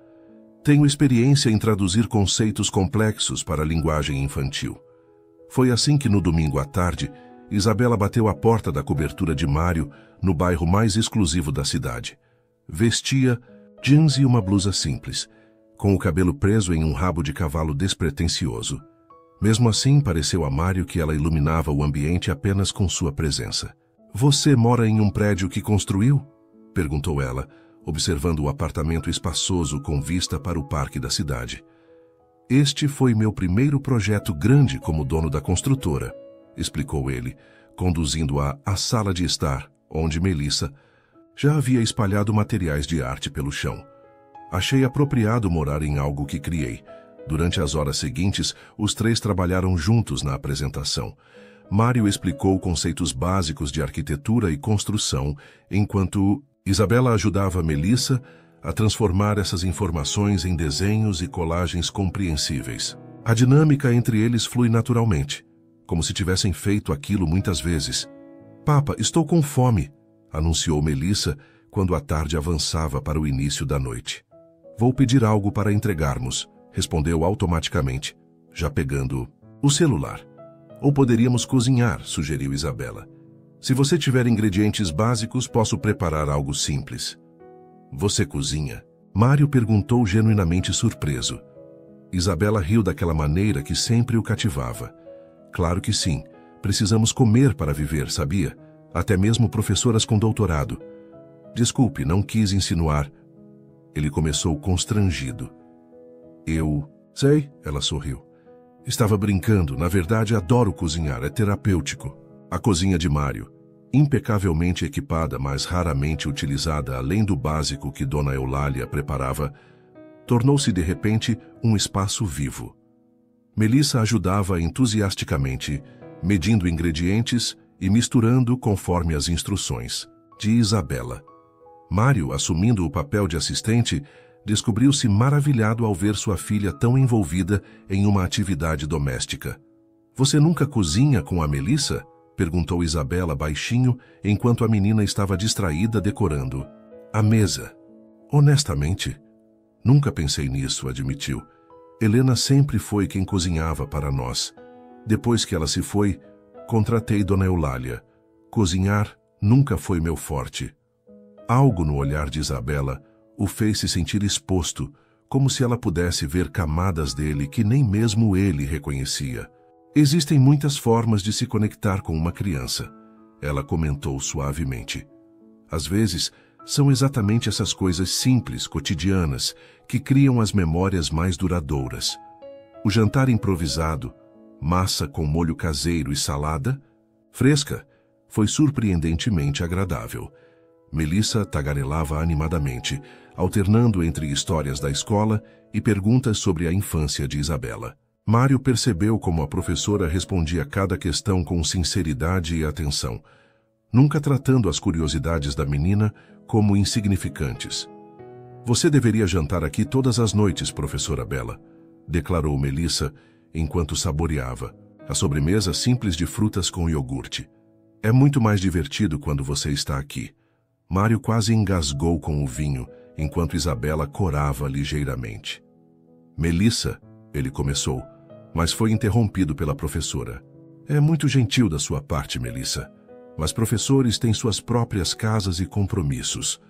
Tenho experiência em traduzir conceitos complexos para a linguagem infantil. Foi assim que no domingo à tarde, Isabela bateu à porta da cobertura de Mário, no bairro mais exclusivo da cidade. Vestia jeans e uma blusa simples, com o cabelo preso em um rabo de cavalo despretensioso. Mesmo assim, pareceu a Mário que ela iluminava o ambiente apenas com sua presença. Você mora em um prédio que construiu? Perguntou ela, observando o apartamento espaçoso com vista para o parque da cidade. Este foi meu primeiro projeto grande como dono da construtora, explicou ele, conduzindo-a à sala de estar, onde Melissa já havia espalhado materiais de arte pelo chão. Achei apropriado morar em algo que criei. Durante as horas seguintes, os três trabalharam juntos na apresentação. Mário explicou conceitos básicos de arquitetura e construção, enquanto Isabela ajudava Melissa a transformar essas informações em desenhos e colagens compreensíveis. A dinâmica entre eles flui naturalmente, como se tivessem feito aquilo muitas vezes. Papa, estou com fome, anunciou Melissa quando a tarde avançava para o início da noite. Vou pedir algo para entregarmos, respondeu automaticamente, já pegando o celular. Ou poderíamos cozinhar, sugeriu Isabela. Se você tiver ingredientes básicos, posso preparar algo simples. Você cozinha? Mário perguntou genuinamente surpreso. Isabela riu daquela maneira que sempre o cativava. Claro que sim. Precisamos comer para viver, sabia? Até mesmo professoras com doutorado. Desculpe, não quis insinuar. Ele começou constrangido. Eu sei, ela sorriu. Estava brincando, na verdade adoro cozinhar, é terapêutico. A cozinha de Mário, impecavelmente equipada, mas raramente utilizada além do básico que Dona Eulália preparava, tornou-se de repente um espaço vivo. Melissa ajudava entusiasticamente, medindo ingredientes e misturando conforme as instruções de Isabela. Mário, assumindo o papel de assistente, descobriu-se maravilhado ao ver sua filha tão envolvida em uma atividade doméstica. Você nunca cozinha com a Melissa? Perguntou Isabela baixinho, enquanto a menina estava distraída decorando a mesa. Honestamente, nunca pensei nisso, admitiu. Helena sempre foi quem cozinhava para nós. Depois que ela se foi, contratei Dona Eulália. Cozinhar nunca foi meu forte. Algo no olhar de Isabela o fez se sentir exposto, como se ela pudesse ver camadas dele que nem mesmo ele reconhecia. Existem muitas formas de se conectar com uma criança, ela comentou suavemente. Às vezes, são exatamente essas coisas simples, cotidianas, que criam as memórias mais duradouras. O jantar improvisado, massa com molho caseiro e salada, fresca, foi surpreendentemente agradável. Melissa tagarelava animadamente, alternando entre histórias da escola e perguntas sobre a infância de Isabela. Mário percebeu como a professora respondia cada questão com sinceridade e atenção, nunca tratando as curiosidades da menina como insignificantes. Você deveria jantar aqui todas as noites, professora Bela, declarou Melissa enquanto saboreava a sobremesa simples de frutas com iogurte. É muito mais divertido quando você está aqui. Mário quase engasgou com o vinho, enquanto Isabela corava ligeiramente. Melissa, ele começou, mas foi interrompido pela professora. É muito gentil da sua parte, Melissa, mas professores têm suas próprias casas e compromissos.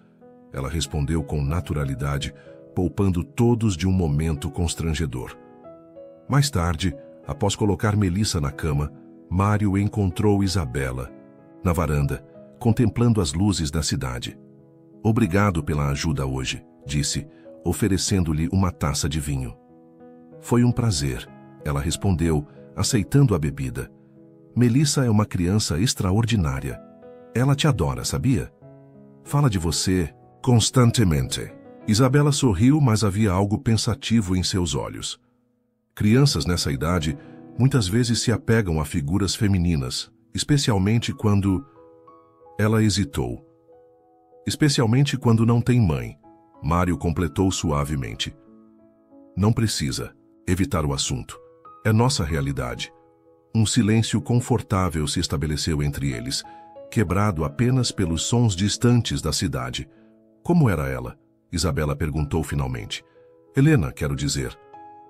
Ela respondeu com naturalidade, poupando todos de um momento constrangedor. Mais tarde, após colocar Melissa na cama, Mário encontrou Isabela, na varanda, contemplando as luzes da cidade. Obrigado pela ajuda hoje, disse, oferecendo-lhe uma taça de vinho. Foi um prazer, ela respondeu, aceitando a bebida. Melissa é uma criança extraordinária. Ela te adora, sabia? Fala de você constantemente. Isabela sorriu, mas havia algo pensativo em seus olhos. Crianças nessa idade muitas vezes se apegam a figuras femininas, especialmente quando... Ela hesitou. Especialmente quando não tem mãe, Mário completou suavemente. Não precisa evitar o assunto. É nossa realidade. Um silêncio confortável se estabeleceu entre eles, quebrado apenas pelos sons distantes da cidade. Como era ela? Isabela perguntou finalmente. Helena, quero dizer.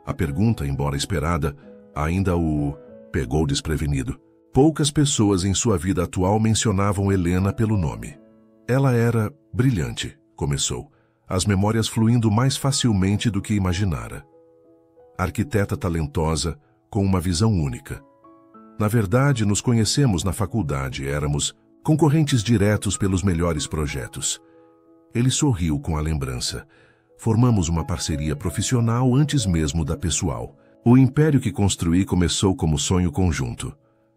A pergunta, embora esperada, ainda o pegou desprevenido. Poucas pessoas em sua vida atual mencionavam Helena pelo nome. Ela era brilhante, começou, as memórias fluindo mais facilmente do que imaginara. Arquiteta talentosa, com uma visão única. Na verdade, nos conhecemos na faculdade, éramos concorrentes diretos pelos melhores projetos. Ele sorriu com a lembrança. Formamos uma parceria profissional antes mesmo da pessoal. O império que construí começou como sonho conjunto.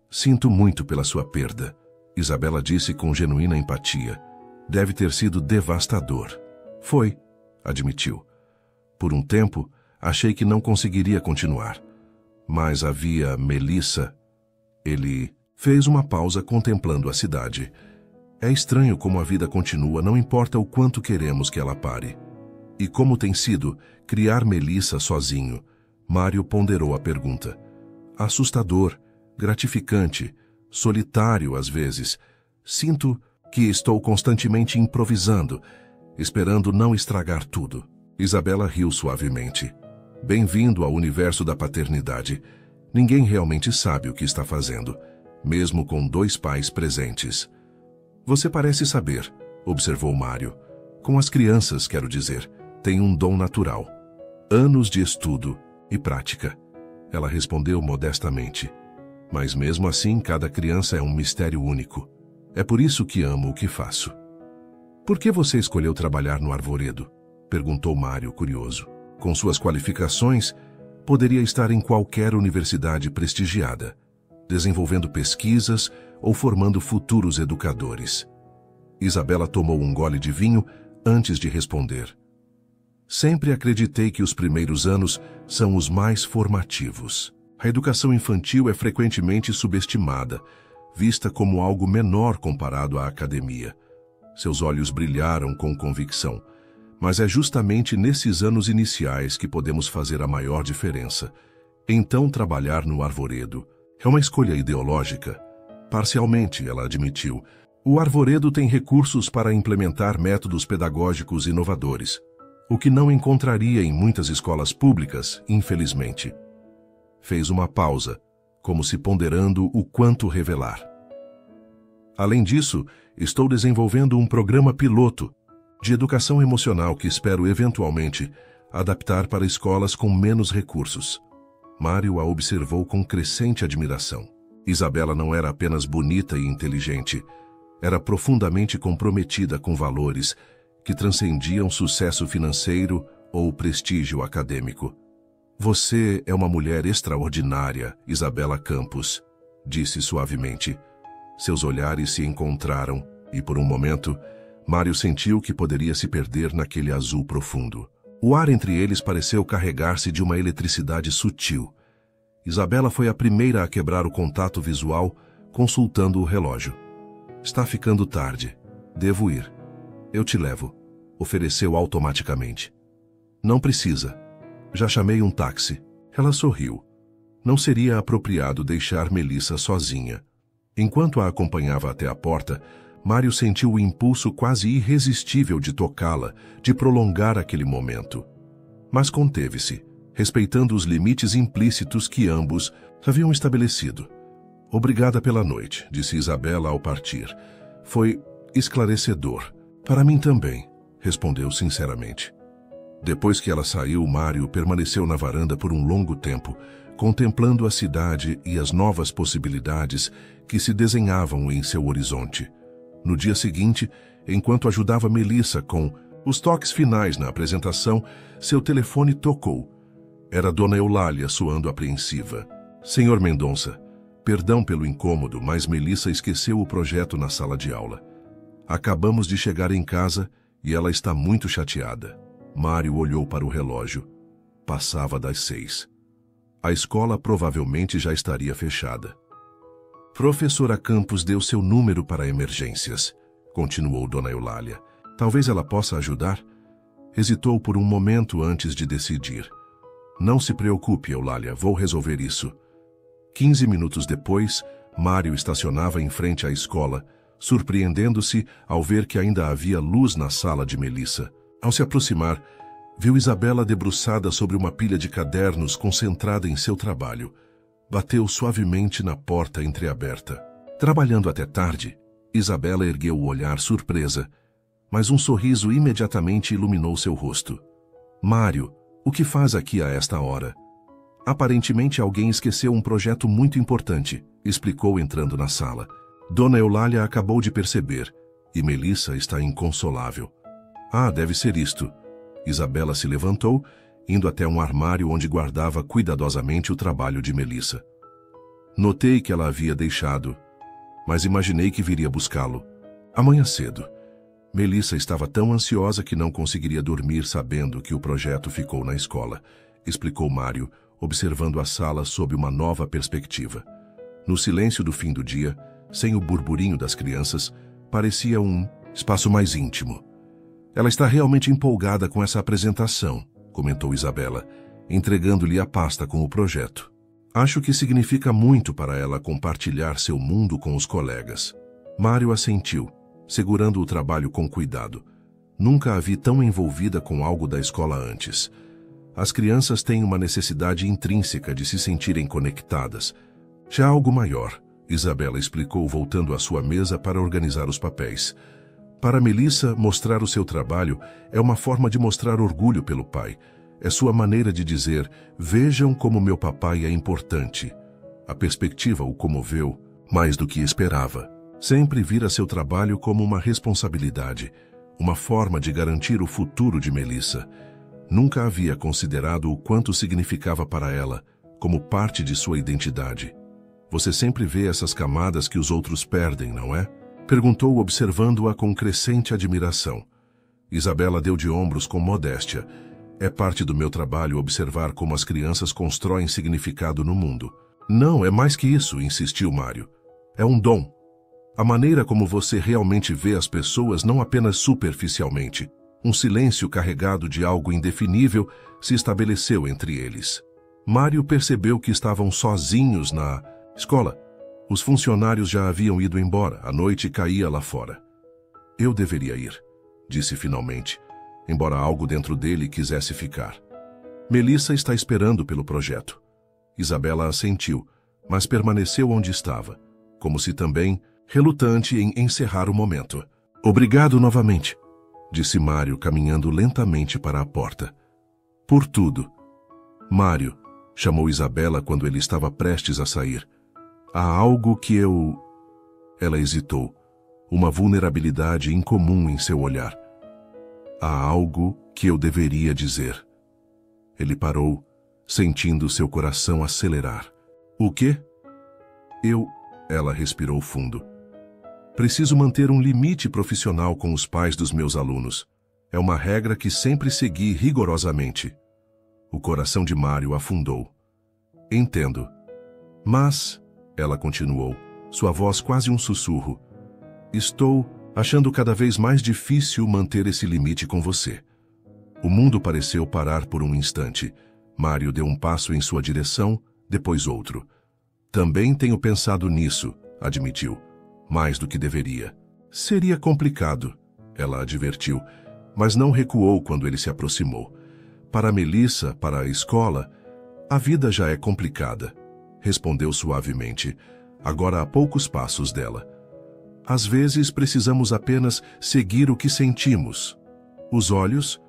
Sinto muito pela sua perda, Isabela disse com genuína empatia. Deve ter sido devastador. Foi, admitiu. Por um tempo, achei que não conseguiria continuar. Mas havia Melissa. Ele fez uma pausa contemplando a cidade. É estranho como a vida continua, não importa o quanto queremos que ela pare. E como tem sido criar Melissa sozinho? Mário ponderou a pergunta. Assustador, gratificante, solitário às vezes. Sinto que estou constantemente improvisando, esperando não estragar tudo. Isabela riu suavemente. Bem-vindo ao universo da paternidade. Ninguém realmente sabe o que está fazendo, mesmo com 2 pais presentes. Você parece saber, observou Mário. Com as crianças, quero dizer, tem um dom natural. Anos de estudo e prática. Ela respondeu modestamente. Mas mesmo assim, cada criança é um mistério único. É por isso que amo o que faço. Por que você escolheu trabalhar no Arvoredo? Perguntou Mário, curioso. Com suas qualificações, poderia estar em qualquer universidade prestigiada, desenvolvendo pesquisas ou formando futuros educadores. Isabela tomou um gole de vinho antes de responder. Sempre acreditei que os primeiros anos são os mais formativos. A educação infantil é frequentemente subestimada, vista como algo menor comparado à academia. Seus olhos brilharam com convicção. Mas é justamente nesses anos iniciais que podemos fazer a maior diferença. Então, trabalhar no Arvoredo é uma escolha ideológica? Parcialmente, ela admitiu, O Arvoredo tem recursos para implementar métodos pedagógicos inovadores, o que não encontraria em muitas escolas públicas, infelizmente. Fez uma pausa, como se ponderando o quanto revelar. Além disso, estou desenvolvendo um programa piloto de educação emocional que espero eventualmente adaptar para escolas com menos recursos. Mário a observou com crescente admiração. Isabela não era apenas bonita e inteligente, era profundamente comprometida com valores que transcendiam sucesso financeiro ou prestígio acadêmico. Você é uma mulher extraordinária, Isabela Campos, disse suavemente. Seus olhares se encontraram e, por um momento, Mário sentiu que poderia se perder naquele azul profundo. O ar entre eles pareceu carregar-se de uma eletricidade sutil. Isabela foi a primeira a quebrar o contato visual, consultando o relógio. Está ficando tarde. Devo ir. Eu te levo, ofereceu automaticamente. Não precisa. Já chamei um táxi. Ela sorriu. Não seria apropriado deixar Melissa sozinha. Enquanto a acompanhava até a porta, Mário sentiu o impulso quase irresistível de tocá-la, de prolongar aquele momento. Mas conteve-se, respeitando os limites implícitos que ambos haviam estabelecido. Obrigada pela noite, disse Isabela ao partir. Foi esclarecedor. Para mim também, respondeu sinceramente. Depois que ela saiu, Mário permaneceu na varanda por um longo tempo, contemplando a cidade e as novas possibilidades que se desenhavam em seu horizonte. No dia seguinte, enquanto ajudava Melissa com os toques finais na apresentação, seu telefone tocou. Era Dona Eulália soando apreensiva. Senhor Mendonça, perdão pelo incômodo, mas Melissa esqueceu o projeto na sala de aula. Acabamos de chegar em casa e ela está muito chateada. Mário olhou para o relógio. Passava das 6. A escola provavelmente já estaria fechada. Professora Campos deu seu número para emergências, continuou Dona Eulália. Talvez ela possa ajudar? Hesitou por um momento antes de decidir. Não se preocupe, Eulália, vou resolver isso. 15 minutos depois, Mário estacionava em frente à escola, surpreendendo-se ao ver que ainda havia luz na sala de Melissa. Ao se aproximar, viu Isabela debruçada sobre uma pilha de cadernos concentrada em seu trabalho. Bateu suavemente na porta entreaberta. Trabalhando até tarde, Isabela ergueu o olhar surpresa, mas um sorriso imediatamente iluminou seu rosto. Mário, o que faz aqui a esta hora? Aparentemente alguém esqueceu um projeto muito importante, explicou entrando na sala. Dona Eulália acabou de perceber, e Melissa está inconsolável. Ah, deve ser isto. Isabela se levantou, indo até um armário onde guardava cuidadosamente o trabalho de Melissa. Notei que ela havia deixado, mas imaginei que viria buscá-lo. Amanhã cedo. Melissa estava tão ansiosa que não conseguiria dormir sabendo que o projeto ficou na escola, explicou Mário, observando a sala sob uma nova perspectiva. No silêncio do fim do dia, sem o burburinho das crianças, parecia um espaço mais íntimo. Ela está realmente empolgada com essa apresentação, comentou Isabela, entregando-lhe a pasta com o projeto. Acho que significa muito para ela compartilhar seu mundo com os colegas. Mário assentiu, segurando o trabalho com cuidado. Nunca a vi tão envolvida com algo da escola antes. As crianças têm uma necessidade intrínseca de se sentirem conectadas. Já algo maior, Isabela explicou voltando à sua mesa para organizar os papéis. Para Melissa, mostrar o seu trabalho é uma forma de mostrar orgulho pelo pai. É sua maneira de dizer, vejam como meu papai é importante. A perspectiva o comoveu mais do que esperava. Sempre vira seu trabalho como uma responsabilidade, uma forma de garantir o futuro de Melissa. Nunca havia considerado o quanto significava para ela, como parte de sua identidade. Você sempre vê essas camadas que os outros perdem, não é? Perguntou observando-a com crescente admiração. Isabela deu de ombros com modéstia. É parte do meu trabalho observar como as crianças constroem significado no mundo. Não, é mais que isso, insistiu Mário. É um dom. A maneira como você realmente vê as pessoas não apenas superficialmente. Um silêncio carregado de algo indefinível se estabeleceu entre eles. Mário percebeu que estavam sozinhos na escola. Os funcionários já haviam ido embora, a noite caía lá fora. Eu deveria ir, disse finalmente, embora algo dentro dele quisesse ficar. Melissa está esperando pelo projeto. Isabela assentiu, mas permaneceu onde estava, como se também relutante em encerrar o momento. Obrigado novamente, disse Mário, caminhando lentamente para a porta. Por tudo. Mário, chamou Isabela quando ele estava prestes a sair. Há algo que eu... Ela hesitou, uma vulnerabilidade incomum em seu olhar. Há algo que eu deveria dizer. Ele parou, sentindo seu coração acelerar. O quê? Ela respirou fundo. Preciso manter um limite profissional com os pais dos meus alunos. É uma regra que sempre segui rigorosamente. O coração de Mário afundou. Entendo. Mas, ela continuou, sua voz quase um sussurro, estou achando cada vez mais difícil manter esse limite com você. O mundo pareceu parar por um instante. Mário deu um passo em sua direção, depois outro. Também tenho pensado nisso, admitiu, mais do que deveria. Seria complicado, ela advertiu, mas não recuou quando ele se aproximou. Para Melissa, para a escola, a vida já é complicada, respondeu suavemente, agora a poucos passos dela. Às vezes precisamos apenas seguir o que sentimos. Os olhos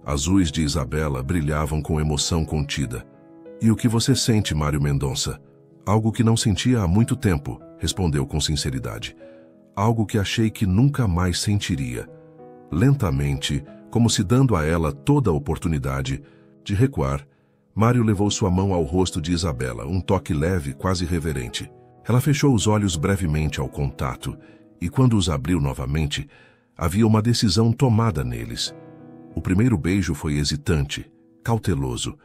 azuis de Isabela brilhavam com emoção contida. E o que você sente, Mário Mendonça? Algo que não sentia há muito tempo, respondeu com sinceridade. Algo que achei que nunca mais sentiria. Lentamente, como se dando a ela toda a oportunidade de recuar, Mário levou sua mão ao rosto de Isabela, um toque leve, quase reverente. Ela fechou os olhos brevemente ao contato, e quando os abriu novamente, havia uma decisão tomada neles. O primeiro beijo foi hesitante, cauteloso.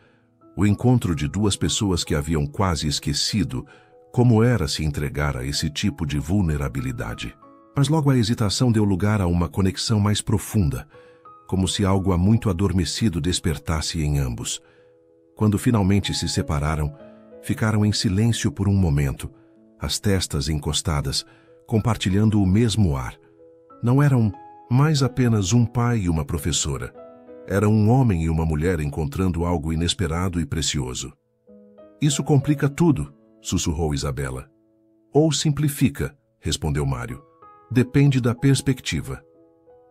O encontro de duas pessoas que haviam quase esquecido como era se entregar a esse tipo de vulnerabilidade. Mas logo a hesitação deu lugar a uma conexão mais profunda, como se algo há muito adormecido despertasse em ambos. Quando finalmente se separaram, ficaram em silêncio por um momento, as testas encostadas, compartilhando o mesmo ar. Não eram mais apenas um pai e uma professora. Era um homem e uma mulher encontrando algo inesperado e precioso. Isso complica tudo, sussurrou Isabela. Ou simplifica, respondeu Mário. Depende da perspectiva.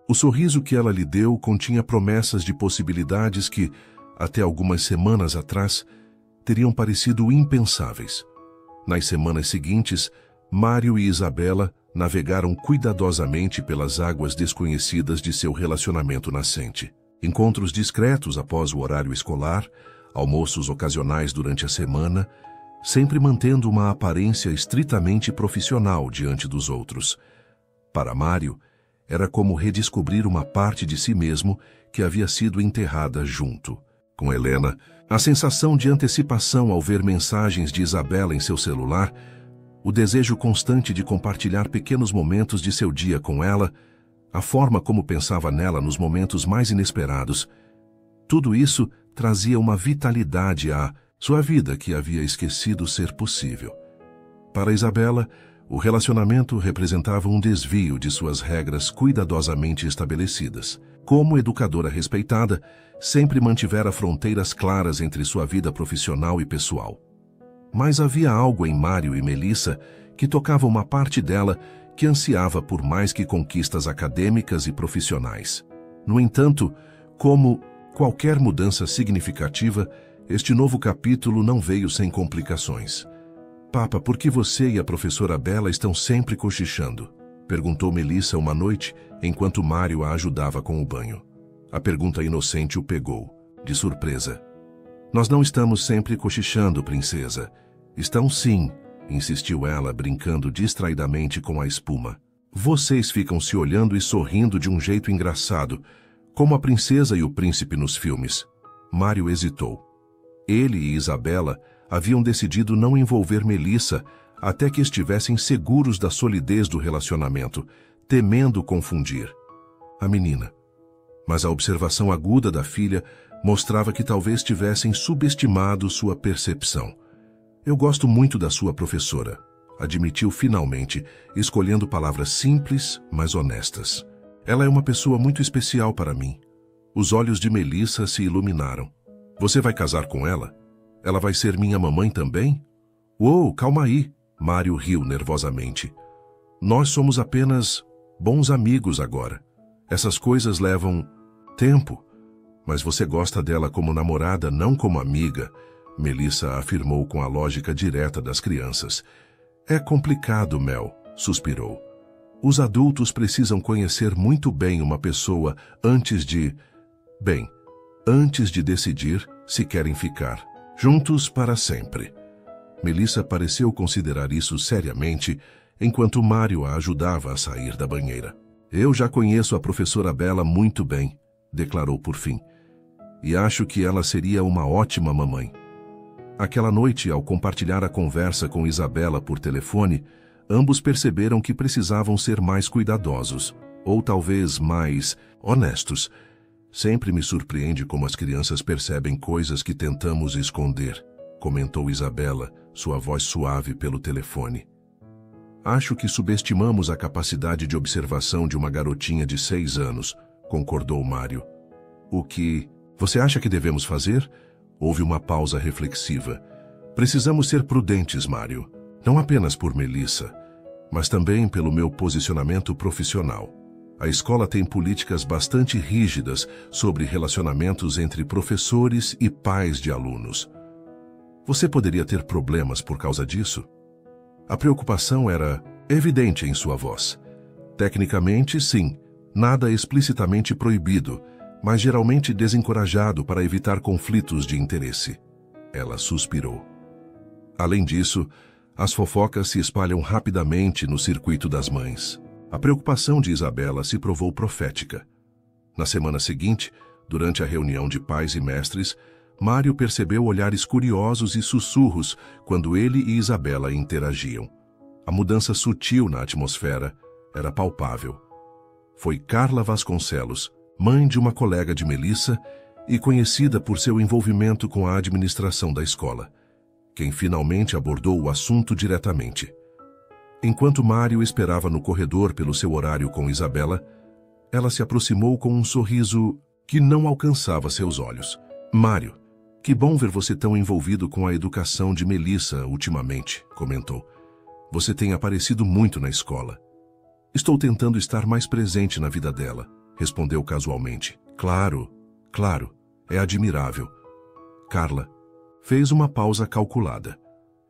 O sorriso que ela lhe deu continha promessas de possibilidades que, até algumas semanas atrás, teriam parecido impensáveis. Nas semanas seguintes, Mário e Isabela navegaram cuidadosamente pelas águas desconhecidas de seu relacionamento nascente. Encontros discretos após o horário escolar, almoços ocasionais durante a semana, sempre mantendo uma aparência estritamente profissional diante dos outros. Para Mário, era como redescobrir uma parte de si mesmo que havia sido enterrada junto. Com Helena, a sensação de antecipação ao ver mensagens de Isabela em seu celular, o desejo constante de compartilhar pequenos momentos de seu dia com ela, a forma como pensava nela nos momentos mais inesperados, tudo isso trazia uma vitalidade à sua vida que havia esquecido ser possível. Para Isabela, o relacionamento representava um desvio de suas regras cuidadosamente estabelecidas. Como educadora respeitada, sempre mantivera fronteiras claras entre sua vida profissional e pessoal. Mas havia algo em Mário e Melissa que tocava uma parte dela que ansiava por mais que conquistas acadêmicas e profissionais. No entanto, como qualquer mudança significativa, este novo capítulo não veio sem complicações. Papa, por que você e a professora Bela estão sempre cochichando? Perguntou Melissa uma noite, enquanto Mário a ajudava com o banho. A pergunta inocente o pegou, de surpresa. Nós não estamos sempre cochichando, princesa. Estão sim, insistiu ela, brincando distraidamente com a espuma. Vocês ficam se olhando e sorrindo de um jeito engraçado, como a princesa e o príncipe nos filmes. Mário hesitou. Ele e Isabela haviam decidido não envolver Melissa até que estivessem seguros da solidez do relacionamento, temendo confundir a menina. Mas a observação aguda da filha mostrava que talvez tivessem subestimado sua percepção. Eu gosto muito da sua professora, admitiu finalmente, escolhendo palavras simples, mas honestas. Ela é uma pessoa muito especial para mim. Os olhos de Melissa se iluminaram. Você vai casar com ela? Ela vai ser minha mamãe também? Uou, calma aí, Mário riu nervosamente. Nós somos apenas bons amigos agora. Essas coisas levam tempo. Mas você gosta dela como namorada, não como amiga, Melissa afirmou com a lógica direta das crianças. É complicado, Mel, suspirou. Os adultos precisam conhecer muito bem uma pessoa antes de decidir se querem ficar juntos para sempre. Melissa pareceu considerar isso seriamente enquanto Mário a ajudava a sair da banheira. Eu já conheço a professora Bela muito bem, declarou por fim, e acho que ela seria uma ótima mamãe. Aquela noite, ao compartilhar a conversa com Isabela por telefone, ambos perceberam que precisavam ser mais cuidadosos, ou talvez mais honestos. Sempre me surpreende como as crianças percebem coisas que tentamos esconder, comentou Isabela, sua voz suave pelo telefone. Acho que subestimamos a capacidade de observação de uma garotinha de 6 anos, concordou Mário. O que você acha que devemos fazer? Houve uma pausa reflexiva. Precisamos ser prudentes, Mário, não apenas por Melissa, mas também pelo meu posicionamento profissional. A escola tem políticas bastante rígidas sobre relacionamentos entre professores e pais de alunos. Você poderia ter problemas por causa disso? A preocupação era evidente em sua voz. Tecnicamente, sim, nada explicitamente proibido, mas geralmente desencorajado para evitar conflitos de interesse. Ela suspirou. Além disso, as fofocas se espalham rapidamente no circuito das mães. A preocupação de Isabela se provou profética. Na semana seguinte, durante a reunião de pais e mestres, Mário percebeu olhares curiosos e sussurros quando ele e Isabela interagiam. A mudança sutil na atmosfera era palpável. Foi Carla Vasconcelos, mãe de uma colega de Melissa e conhecida por seu envolvimento com a administração da escola, quem finalmente abordou o assunto diretamente. Enquanto Mário esperava no corredor pelo seu horário com Isabela, ela se aproximou com um sorriso que não alcançava seus olhos. Mário, que bom ver você tão envolvido com a educação de Melissa ultimamente, comentou. Você tem aparecido muito na escola. Estou tentando estar mais presente na vida dela, respondeu casualmente. Claro, é admirável. Carla fez uma pausa calculada.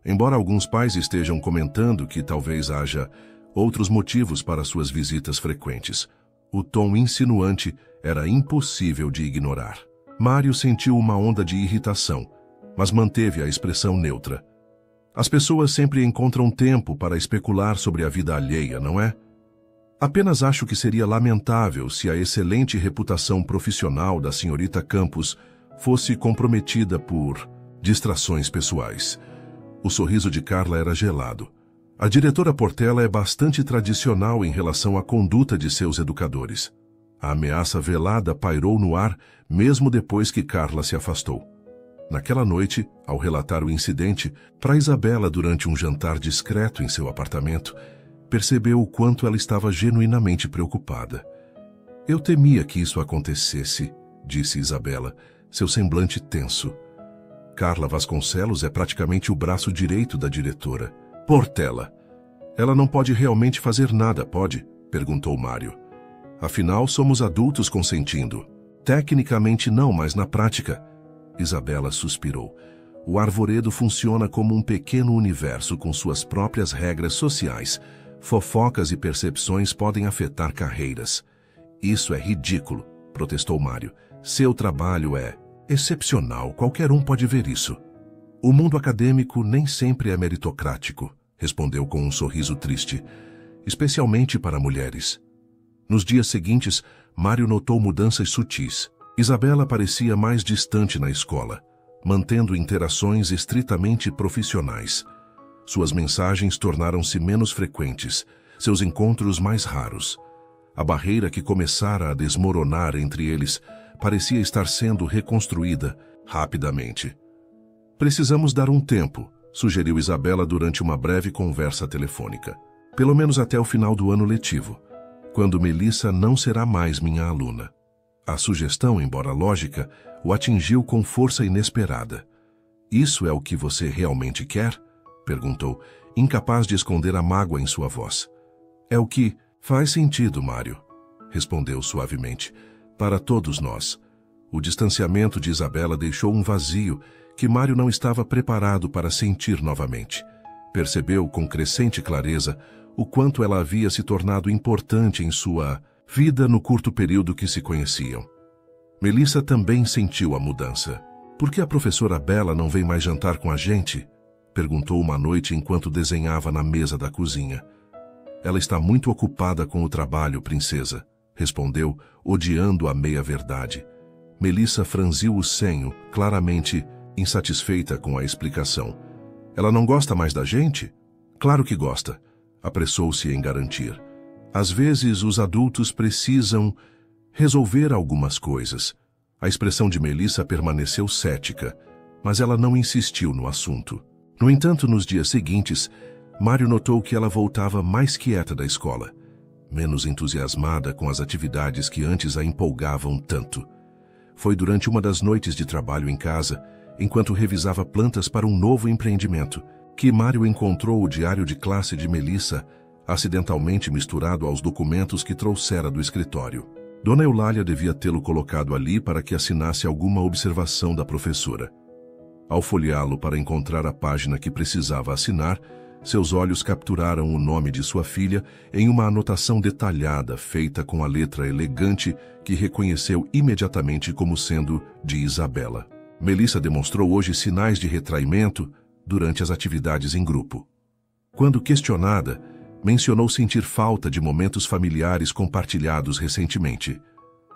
Embora alguns pais estejam comentando que talvez haja outros motivos para suas visitas frequentes, o tom insinuante era impossível de ignorar. Mário sentiu uma onda de irritação, mas manteve a expressão neutra. As pessoas sempre encontram tempo para especular sobre a vida alheia, não é? Apenas acho que seria lamentável se a excelente reputação profissional da senhorita Campos fosse comprometida por distrações pessoais. O sorriso de Carla era gelado. A diretora Portela é bastante tradicional em relação à conduta de seus educadores. A ameaça velada pairou no ar mesmo depois que Carla se afastou. Naquela noite, ao relatar o incidente para Isabela durante um jantar discreto em seu apartamento, percebeu o quanto ela estava genuinamente preocupada. Eu temia que isso acontecesse, disse Isabela, seu semblante tenso. Carla Vasconcelos é praticamente o braço direito da diretora. Portela. Ela não pode realmente fazer nada, pode? Perguntou Mário. Afinal, somos adultos consentindo. Tecnicamente não, mas na prática. Isabela suspirou. O arvoredo funciona como um pequeno universo com suas próprias regras sociais. Fofocas e percepções podem afetar carreiras. Isso é ridículo, protestou Mário. Seu trabalho é excepcional, qualquer um pode ver isso. O mundo acadêmico nem sempre é meritocrático, respondeu com um sorriso triste, especialmente para mulheres. Nos dias seguintes, Mário notou mudanças sutis. Isabela parecia mais distante na escola, mantendo interações estritamente profissionais. Suas mensagens tornaram-se menos frequentes, seus encontros mais raros. A barreira que começara a desmoronar entre eles parecia estar sendo reconstruída rapidamente. Precisamos dar um tempo, sugeriu Isabela durante uma breve conversa telefônica. Pelo menos até o final do ano letivo, quando Melissa não será mais minha aluna. A sugestão, embora lógica, o atingiu com força inesperada. Isso é o que você realmente quer? Perguntou, incapaz de esconder a mágoa em sua voz. É o que faz sentido, Mário, respondeu suavemente. Para todos nós. O distanciamento de Isabela deixou um vazio que Mário não estava preparado para sentir novamente. Percebeu com crescente clareza o quanto ela havia se tornado importante em sua vida no curto período que se conheciam. Melissa também sentiu a mudança. Por que a professora Bela não vem mais jantar com a gente? Perguntou uma noite enquanto desenhava na mesa da cozinha. Ela está muito ocupada com o trabalho, princesa, respondeu, odiando a meia-verdade. Melissa franziu o senho, claramente insatisfeita com a explicação. Ela não gosta mais da gente? Claro que gosta, apressou-se em garantir. Às vezes os adultos precisam resolver algumas coisas. A expressão de Melissa permaneceu cética, mas ela não insistiu no assunto. No entanto, nos dias seguintes, Mário notou que ela voltava mais quieta da escola, menos entusiasmada com as atividades que antes a empolgavam tanto. Foi durante uma das noites de trabalho em casa, enquanto revisava plantas para um novo empreendimento, que Mário encontrou o diário de classe de Melissa, acidentalmente misturado aos documentos que trouxera do escritório. Dona Eulália devia tê-lo colocado ali para que assinasse alguma observação da professora. Ao folheá-lo para encontrar a página que precisava assinar, seus olhos capturaram o nome de sua filha em uma anotação detalhada feita com a letra elegante que reconheceu imediatamente como sendo de Isabela. Melissa demonstrou hoje sinais de retraimento durante as atividades em grupo. Quando questionada, mencionou sentir falta de momentos familiares compartilhados recentemente.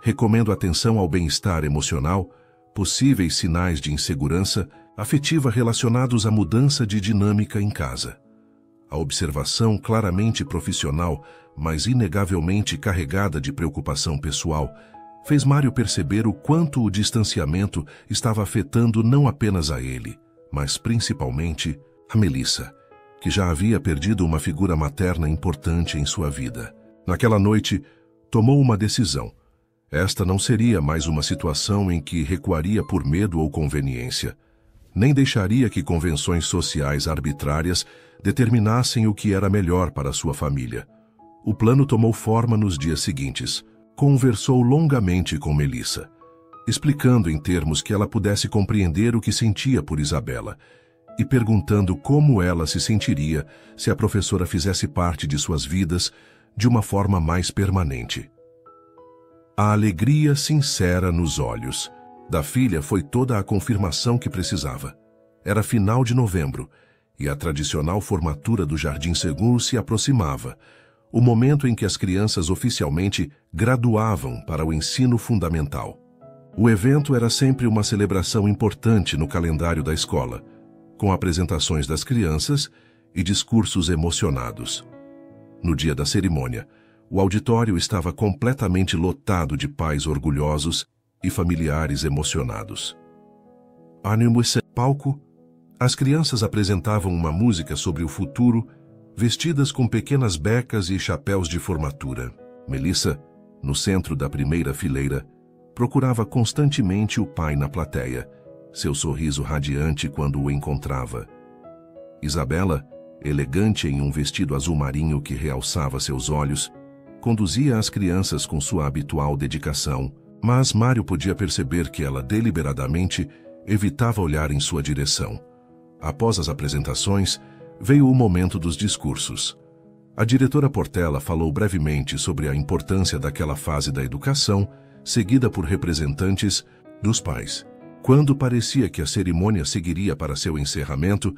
Recomendo atenção ao bem-estar emocional, possíveis sinais de insegurança afetiva relacionados à mudança de dinâmica em casa. A observação claramente profissional, mas inegavelmente carregada de preocupação pessoal, fez Mário perceber o quanto o distanciamento estava afetando não apenas a ele, mas principalmente a Melissa, que já havia perdido uma figura materna importante em sua vida. Naquela noite, tomou uma decisão. Esta não seria mais uma situação em que recuaria por medo ou conveniência, nem deixaria que convenções sociais arbitrárias determinassem o que era melhor para sua família. O plano tomou forma nos dias seguintes. Conversou longamente com Melissa, explicando em termos que ela pudesse compreender o que sentia por Isabela e perguntando como ela se sentiria se a professora fizesse parte de suas vidas de uma forma mais permanente. A alegria sincera nos olhos da filha foi toda a confirmação que precisava. Era final de novembro e a tradicional formatura do Jardim Seguro se aproximava, o momento em que as crianças oficialmente graduavam para o ensino fundamental. O evento era sempre uma celebração importante no calendário da escola, com apresentações das crianças e discursos emocionados. No dia da cerimônia, o auditório estava completamente lotado de pais orgulhosos e familiares emocionados. No palco, as crianças apresentavam uma música sobre o futuro, vestidas com pequenas becas e chapéus de formatura. Melissa, no centro da primeira fileira, procurava constantemente o pai na plateia, seu sorriso radiante quando o encontrava. Isabela, elegante em um vestido azul marinho que realçava seus olhos, conduzia as crianças com sua habitual dedicação, mas Mário podia perceber que ela deliberadamente evitava olhar em sua direção. Após as apresentações, veio o momento dos discursos. A diretora Portela falou brevemente sobre a importância daquela fase da educação, seguida por representantes dos pais. Quando parecia que a cerimônia seguiria para seu encerramento,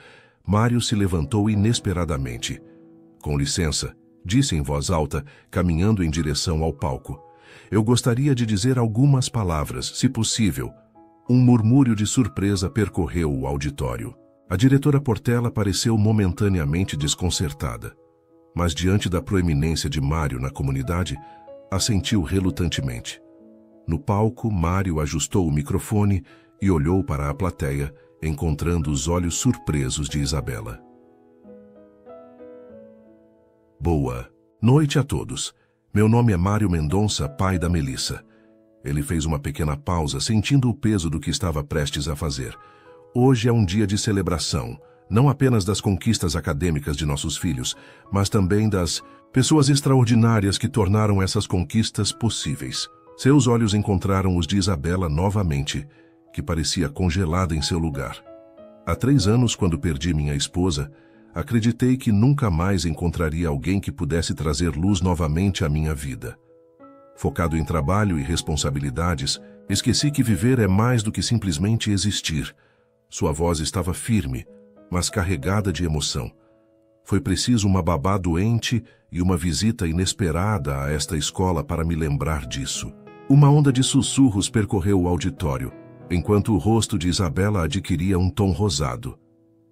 Mário se levantou inesperadamente. Com licença, disse em voz alta, caminhando em direção ao palco. Eu gostaria de dizer algumas palavras, se possível. Um murmúrio de surpresa percorreu o auditório. A diretora Portela pareceu momentaneamente desconcertada, mas diante da proeminência de Mário na comunidade, assentiu relutantemente. No palco, Mário ajustou o microfone e olhou para a plateia, encontrando os olhos surpresos de Isabela. Boa noite a todos. Meu nome é Mário Mendonça, pai da Melissa. Ele fez uma pequena pausa, sentindo o peso do que estava prestes a fazer. Hoje é um dia de celebração, não apenas das conquistas acadêmicas de nossos filhos, mas também das pessoas extraordinárias que tornaram essas conquistas possíveis. Seus olhos encontraram os de Isabela novamente, que parecia congelada em seu lugar. Há 3 anos, quando perdi minha esposa, acreditei que nunca mais encontraria alguém que pudesse trazer luz novamente à minha vida. Focado em trabalho e responsabilidades, esqueci que viver é mais do que simplesmente existir. Sua voz estava firme, mas carregada de emoção. Foi preciso uma babá doente e uma visita inesperada a esta escola para me lembrar disso. Uma onda de sussurros percorreu o auditório, enquanto o rosto de Isabela adquiria um tom rosado.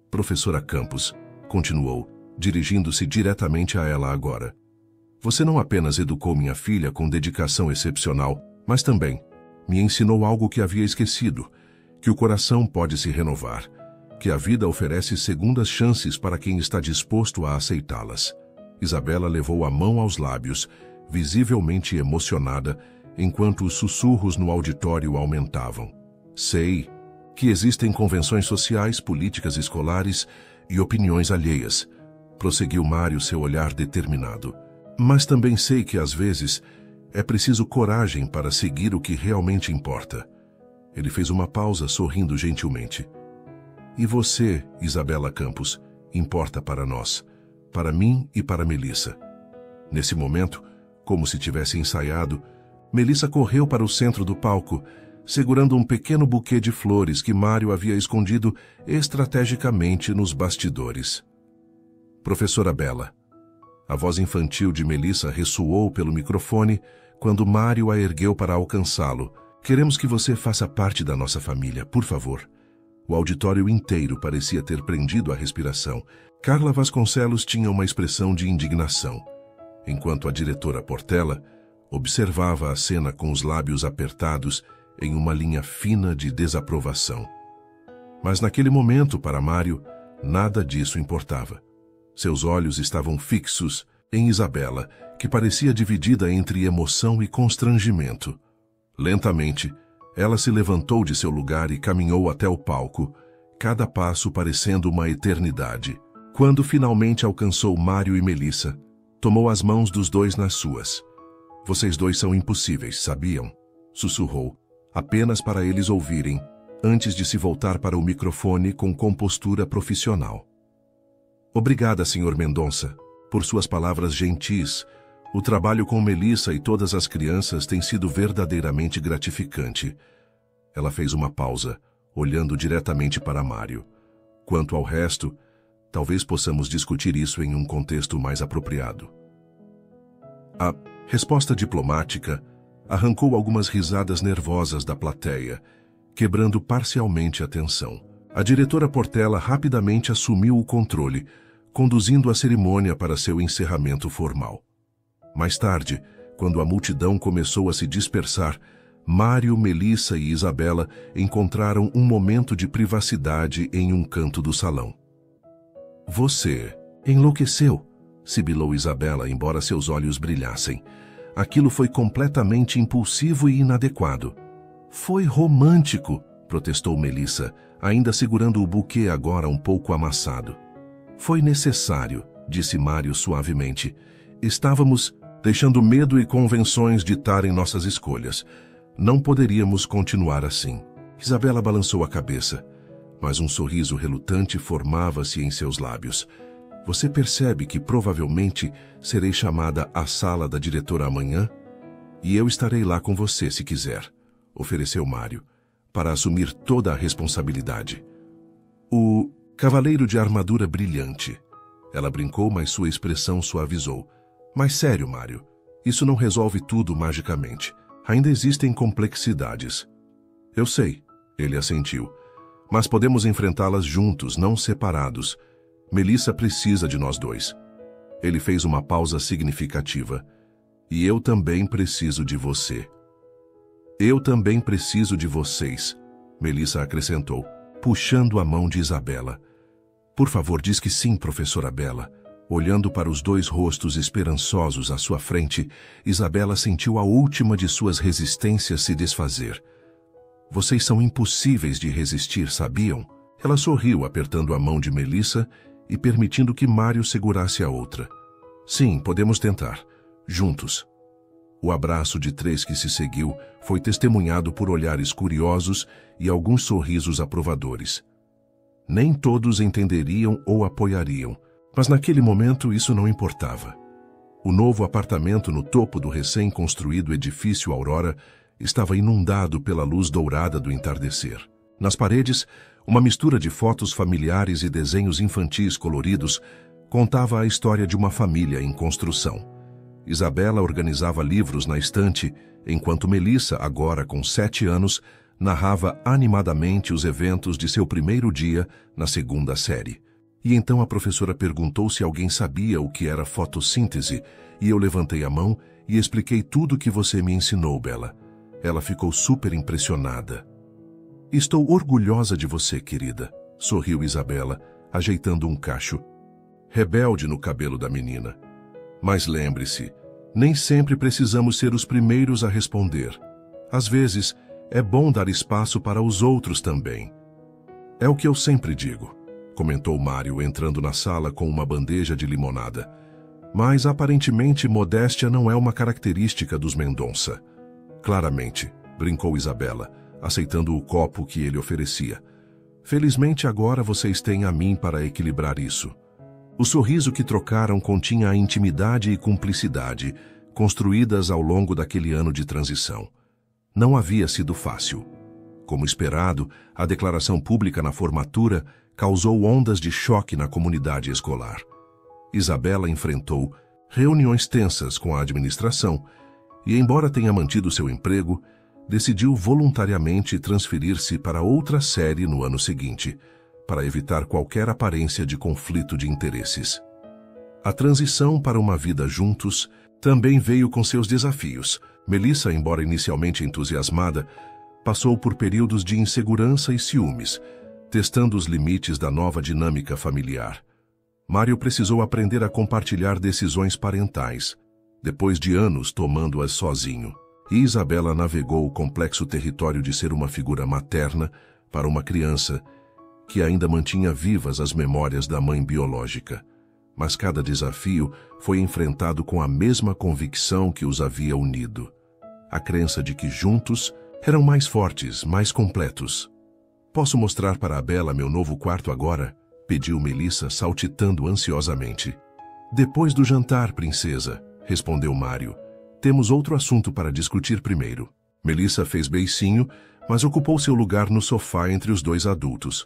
Professora Campos, continuou, dirigindo-se diretamente a ela agora. Você não apenas educou minha filha com dedicação excepcional, mas também me ensinou algo que havia esquecido, que o coração pode se renovar, que a vida oferece segundas chances para quem está disposto a aceitá-las. Isabela levou a mão aos lábios, visivelmente emocionada, enquanto os sussurros no auditório aumentavam. Sei que existem convenções sociais, políticas escolares e opiniões alheias, prosseguiu Mário, seu olhar determinado. Mas também sei que, às vezes, é preciso coragem para seguir o que realmente importa. Ele fez uma pausa, sorrindo gentilmente. E você, Isabela Campos, importa para nós, para mim e para Melissa. Nesse momento, como se tivesse ensaiado, Melissa correu para o centro do palco, segurando um pequeno buquê de flores que Mário havia escondido estrategicamente nos bastidores. Professora Bela. A voz infantil de Melissa ressoou pelo microfone quando Mário a ergueu para alcançá-lo. Queremos que você faça parte da nossa família, por favor. O auditório inteiro parecia ter prendido a respiração. Carla Vasconcelos tinha uma expressão de indignação, enquanto a diretora Portela observava a cena com os lábios apertados em uma linha fina de desaprovação. Mas naquele momento, para Mário, nada disso importava. Seus olhos estavam fixos em Isabela, que parecia dividida entre emoção e constrangimento. Lentamente, ela se levantou de seu lugar e caminhou até o palco, cada passo parecendo uma eternidade. Quando finalmente alcançou Mário e Melissa, tomou as mãos dos dois nas suas. Vocês dois são impossíveis, sabiam? Sussurrou, apenas para eles ouvirem, antes de se voltar para o microfone com compostura profissional. Obrigada, Sr. Mendonça, por suas palavras gentis. O trabalho com Melissa e todas as crianças tem sido verdadeiramente gratificante. Ela fez uma pausa, olhando diretamente para Mário. Quanto ao resto, talvez possamos discutir isso em um contexto mais apropriado. A resposta diplomática arrancou algumas risadas nervosas da plateia, quebrando parcialmente a tensão. A diretora Portela rapidamente assumiu o controle, conduzindo a cerimônia para seu encerramento formal. Mais tarde, quando a multidão começou a se dispersar, Mário, Melissa e Isabela encontraram um momento de privacidade em um canto do salão. Você enlouqueceu, sibilou Isabela, embora seus olhos brilhassem. Aquilo foi completamente impulsivo e inadequado. Foi romântico, protestou Melissa, ainda segurando o buquê agora um pouco amassado. Foi necessário, disse Mário suavemente. Estávamos deixando medo e convenções ditarem nossas escolhas. Não poderíamos continuar assim. Isabela balançou a cabeça, mas um sorriso relutante formava-se em seus lábios. Você percebe que provavelmente serei chamada à sala da diretora amanhã? E eu estarei lá com você se quiser, ofereceu Mário, para assumir toda a responsabilidade. O cavaleiro de armadura brilhante. Ela brincou, mas sua expressão suavizou. Mas sério, Mário, isso não resolve tudo magicamente. Ainda existem complexidades. Eu sei, ele assentiu. Mas podemos enfrentá-las juntos, não separados. Melissa precisa de nós dois. Ele fez uma pausa significativa. E eu também preciso de você. Eu também preciso de vocês, Melissa acrescentou, puxando a mão de Isabela. Por favor, diz que sim, professora Bela. Olhando para os dois rostos esperançosos à sua frente, Isabela sentiu a última de suas resistências se desfazer. Vocês são impossíveis de resistir, sabiam? Ela sorriu, apertando a mão de Melissa e permitindo que Mário segurasse a outra. Sim, podemos tentar. Juntos. O abraço de três que se seguiu foi testemunhado por olhares curiosos e alguns sorrisos aprovadores. Nem todos entenderiam ou apoiariam, mas naquele momento isso não importava. O novo apartamento no topo do recém-construído edifício Aurora estava inundado pela luz dourada do entardecer. Nas paredes, uma mistura de fotos familiares e desenhos infantis coloridos contava a história de uma família em construção. Isabela organizava livros na estante, enquanto Melissa, agora com 7 anos, narrava animadamente os eventos de seu primeiro dia na segunda série. E então a professora perguntou se alguém sabia o que era fotossíntese, e eu levantei a mão e expliquei tudo o que você me ensinou, Bela. Ela ficou super impressionada. Estou orgulhosa de você, querida, sorriu Isabela, ajeitando um cacho rebelde no cabelo da menina. Mas lembre-se, nem sempre precisamos ser os primeiros a responder. Às vezes, é bom dar espaço para os outros também. É o que eu sempre digo, comentou Mário entrando na sala com uma bandeja de limonada. Mas aparentemente modéstia não é uma característica dos Mendonça. Claramente, brincou Isabela, aceitando o copo que ele oferecia. Felizmente agora vocês têm a mim para equilibrar isso. O sorriso que trocaram continha a intimidade e cumplicidade construídas ao longo daquele ano de transição. Não havia sido fácil. Como esperado, a declaração pública na formatura causou ondas de choque na comunidade escolar. Isabela enfrentou reuniões tensas com a administração e, embora tenha mantido seu emprego, decidiu voluntariamente transferir-se para outra série no ano seguinte, para evitar qualquer aparência de conflito de interesses. A transição para uma vida juntos também veio com seus desafios. Melissa, embora inicialmente entusiasmada, passou por períodos de insegurança e ciúmes, testando os limites da nova dinâmica familiar. Mário precisou aprender a compartilhar decisões parentais, depois de anos tomando-as sozinho. E Isabela navegou o complexo território de ser uma figura materna para uma criança que ainda mantinha vivas as memórias da mãe biológica. Mas cada desafio foi enfrentado com a mesma convicção que os havia unido. A crença de que juntos eram mais fortes, mais completos. Posso mostrar para a Bela meu novo quarto agora? Pediu Melissa, saltitando ansiosamente. Depois do jantar, princesa, respondeu Mário. Temos outro assunto para discutir primeiro. Melissa fez beicinho, mas ocupou seu lugar no sofá entre os dois adultos,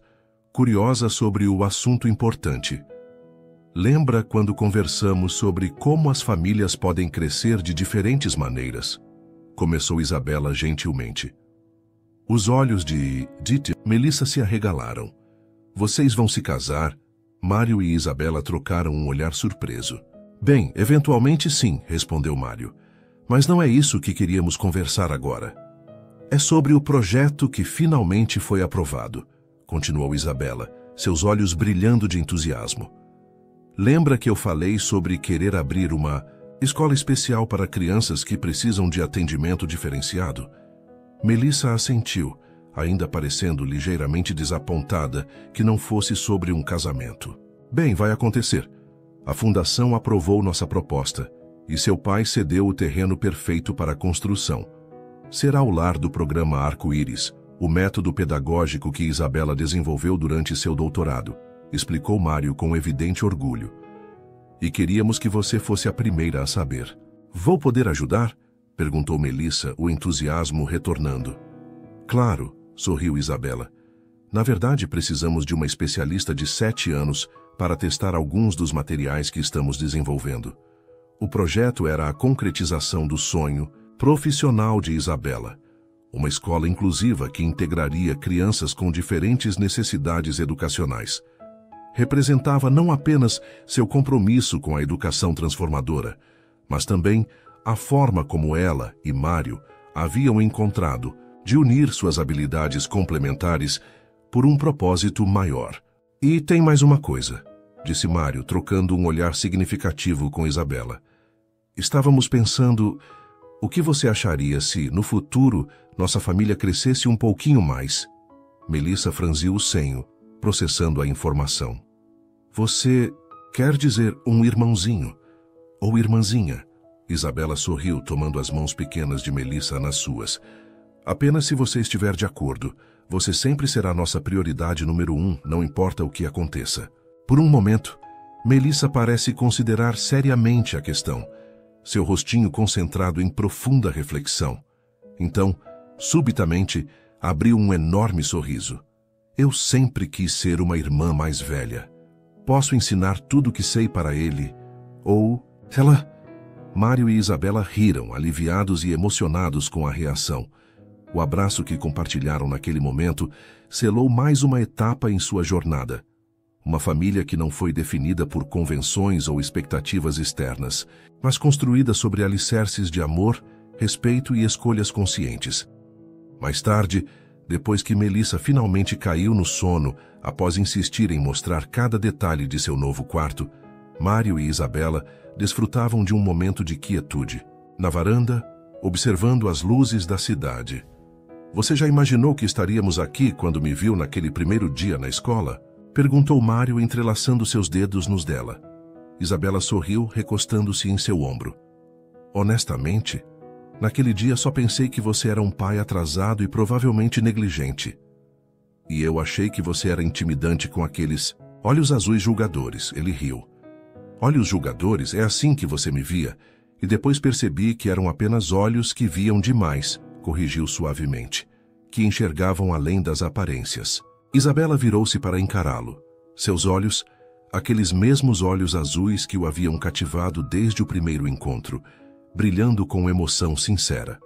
curiosa sobre o assunto importante. Lembra quando conversamos sobre como as famílias podem crescer de diferentes maneiras? Começou Isabela gentilmente. Os olhos de Melissa se arregalaram. Vocês vão se casar? Mário e Isabela trocaram um olhar surpreso. Bem, eventualmente sim, respondeu Mário. Mas não é isso que queríamos conversar agora. É sobre o projeto que finalmente foi aprovado, continuou Isabela, seus olhos brilhando de entusiasmo. Lembra que eu falei sobre querer abrir uma escola especial para crianças que precisam de atendimento diferenciado? Melissa assentiu, ainda parecendo ligeiramente desapontada que não fosse sobre um casamento. Bem, vai acontecer. A fundação aprovou nossa proposta e seu pai cedeu o terreno perfeito para a construção. Será o lar do programa Arco-Íris, o método pedagógico que Isabela desenvolveu durante seu doutorado, explicou Mário com evidente orgulho. E queríamos que você fosse a primeira a saber. Vou poder ajudar? Perguntou Melissa, o entusiasmo retornando. Claro, sorriu Isabela. Na verdade, precisamos de uma especialista de 7 anos para testar alguns dos materiais que estamos desenvolvendo. O projeto era a concretização do sonho profissional de Isabela, uma escola inclusiva que integraria crianças com diferentes necessidades educacionais. Representava não apenas seu compromisso com a educação transformadora, mas também a forma como ela e Mário haviam encontrado de unir suas habilidades complementares por um propósito maior. E tem mais uma coisa, disse Mário, trocando um olhar significativo com Isabela. Estávamos pensando, o que você acharia se, no futuro, nossa família crescesse um pouquinho mais? Melissa franziu o senho, processando a informação. Você quer dizer um irmãozinho? Ou irmãzinha? Isabela sorriu, tomando as mãos pequenas de Melissa nas suas. Apenas se você estiver de acordo. Você sempre será nossa prioridade número 1, não importa o que aconteça. Por um momento, Melissa parece considerar seriamente a questão, seu rostinho concentrado em profunda reflexão. Então, subitamente, abriu um enorme sorriso. Eu sempre quis ser uma irmã mais velha. Posso ensinar tudo o que sei para ele. Ou, ela... Mário e Isabela riram, aliviados e emocionados com a reação. O abraço que compartilharam naquele momento selou mais uma etapa em sua jornada. Uma família que não foi definida por convenções ou expectativas externas, mas construída sobre alicerces de amor, respeito e escolhas conscientes. Mais tarde, depois que Melissa finalmente caiu no sono após insistir em mostrar cada detalhe de seu novo quarto, Mário e Isabela desfrutavam de um momento de quietude, na varanda, observando as luzes da cidade. Você já imaginou que estaríamos aqui quando me viu naquele primeiro dia na escola? Perguntou Mário, entrelaçando seus dedos nos dela. Isabela sorriu, recostando-se em seu ombro. Honestamente, naquele dia só pensei que você era um pai atrasado e provavelmente negligente. E eu achei que você era intimidante com aqueles olhos azuis julgadores. Ele riu. Olhos julgadores, é assim que você me via, e depois percebi que eram apenas olhos que viam demais, corrigiu suavemente, que enxergavam além das aparências. Isabela virou-se para encará-lo. Seus olhos, aqueles mesmos olhos azuis que o haviam cativado desde o primeiro encontro, brilhando com emoção sincera.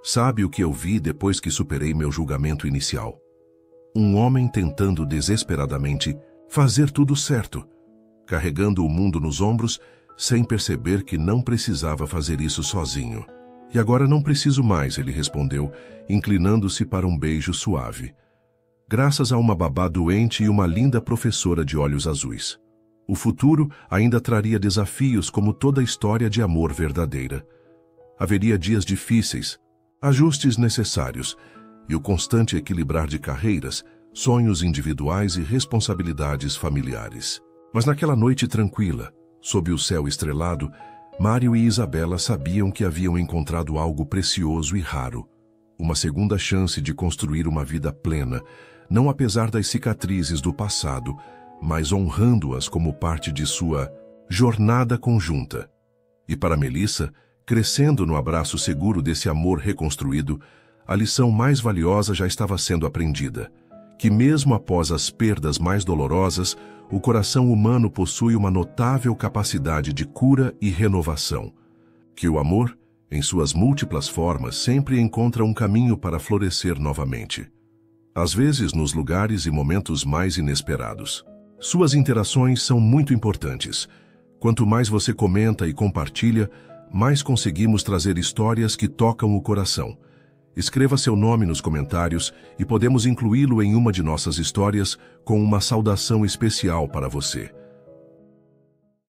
Sabe o que eu vi depois que superei meu julgamento inicial? Um homem tentando desesperadamente fazer tudo certo, carregando o mundo nos ombros, sem perceber que não precisava fazer isso sozinho. E agora não preciso mais, ele respondeu, inclinando-se para um beijo suave. Graças a uma babá doente e uma linda professora de olhos azuis. O futuro ainda traria desafios como toda história de amor verdadeira. Haveria dias difíceis, ajustes necessários e o constante equilibrar de carreiras, sonhos individuais e responsabilidades familiares. Mas naquela noite tranquila, sob o céu estrelado, Mário e Isabela sabiam que haviam encontrado algo precioso e raro, uma segunda chance de construir uma vida plena, não apesar das cicatrizes do passado, mas honrando-as como parte de sua jornada conjunta. E para Melissa, crescendo no abraço seguro desse amor reconstruído, a lição mais valiosa já estava sendo aprendida, que mesmo após as perdas mais dolorosas, o coração humano possui uma notável capacidade de cura e renovação, que o amor, em suas múltiplas formas, sempre encontra um caminho para florescer novamente. Às vezes nos lugares e momentos mais inesperados. Suas interações são muito importantes. Quanto mais você comenta e compartilha, mais conseguimos trazer histórias que tocam o coração. Escreva seu nome nos comentários e podemos incluí-lo em uma de nossas histórias com uma saudação especial para você.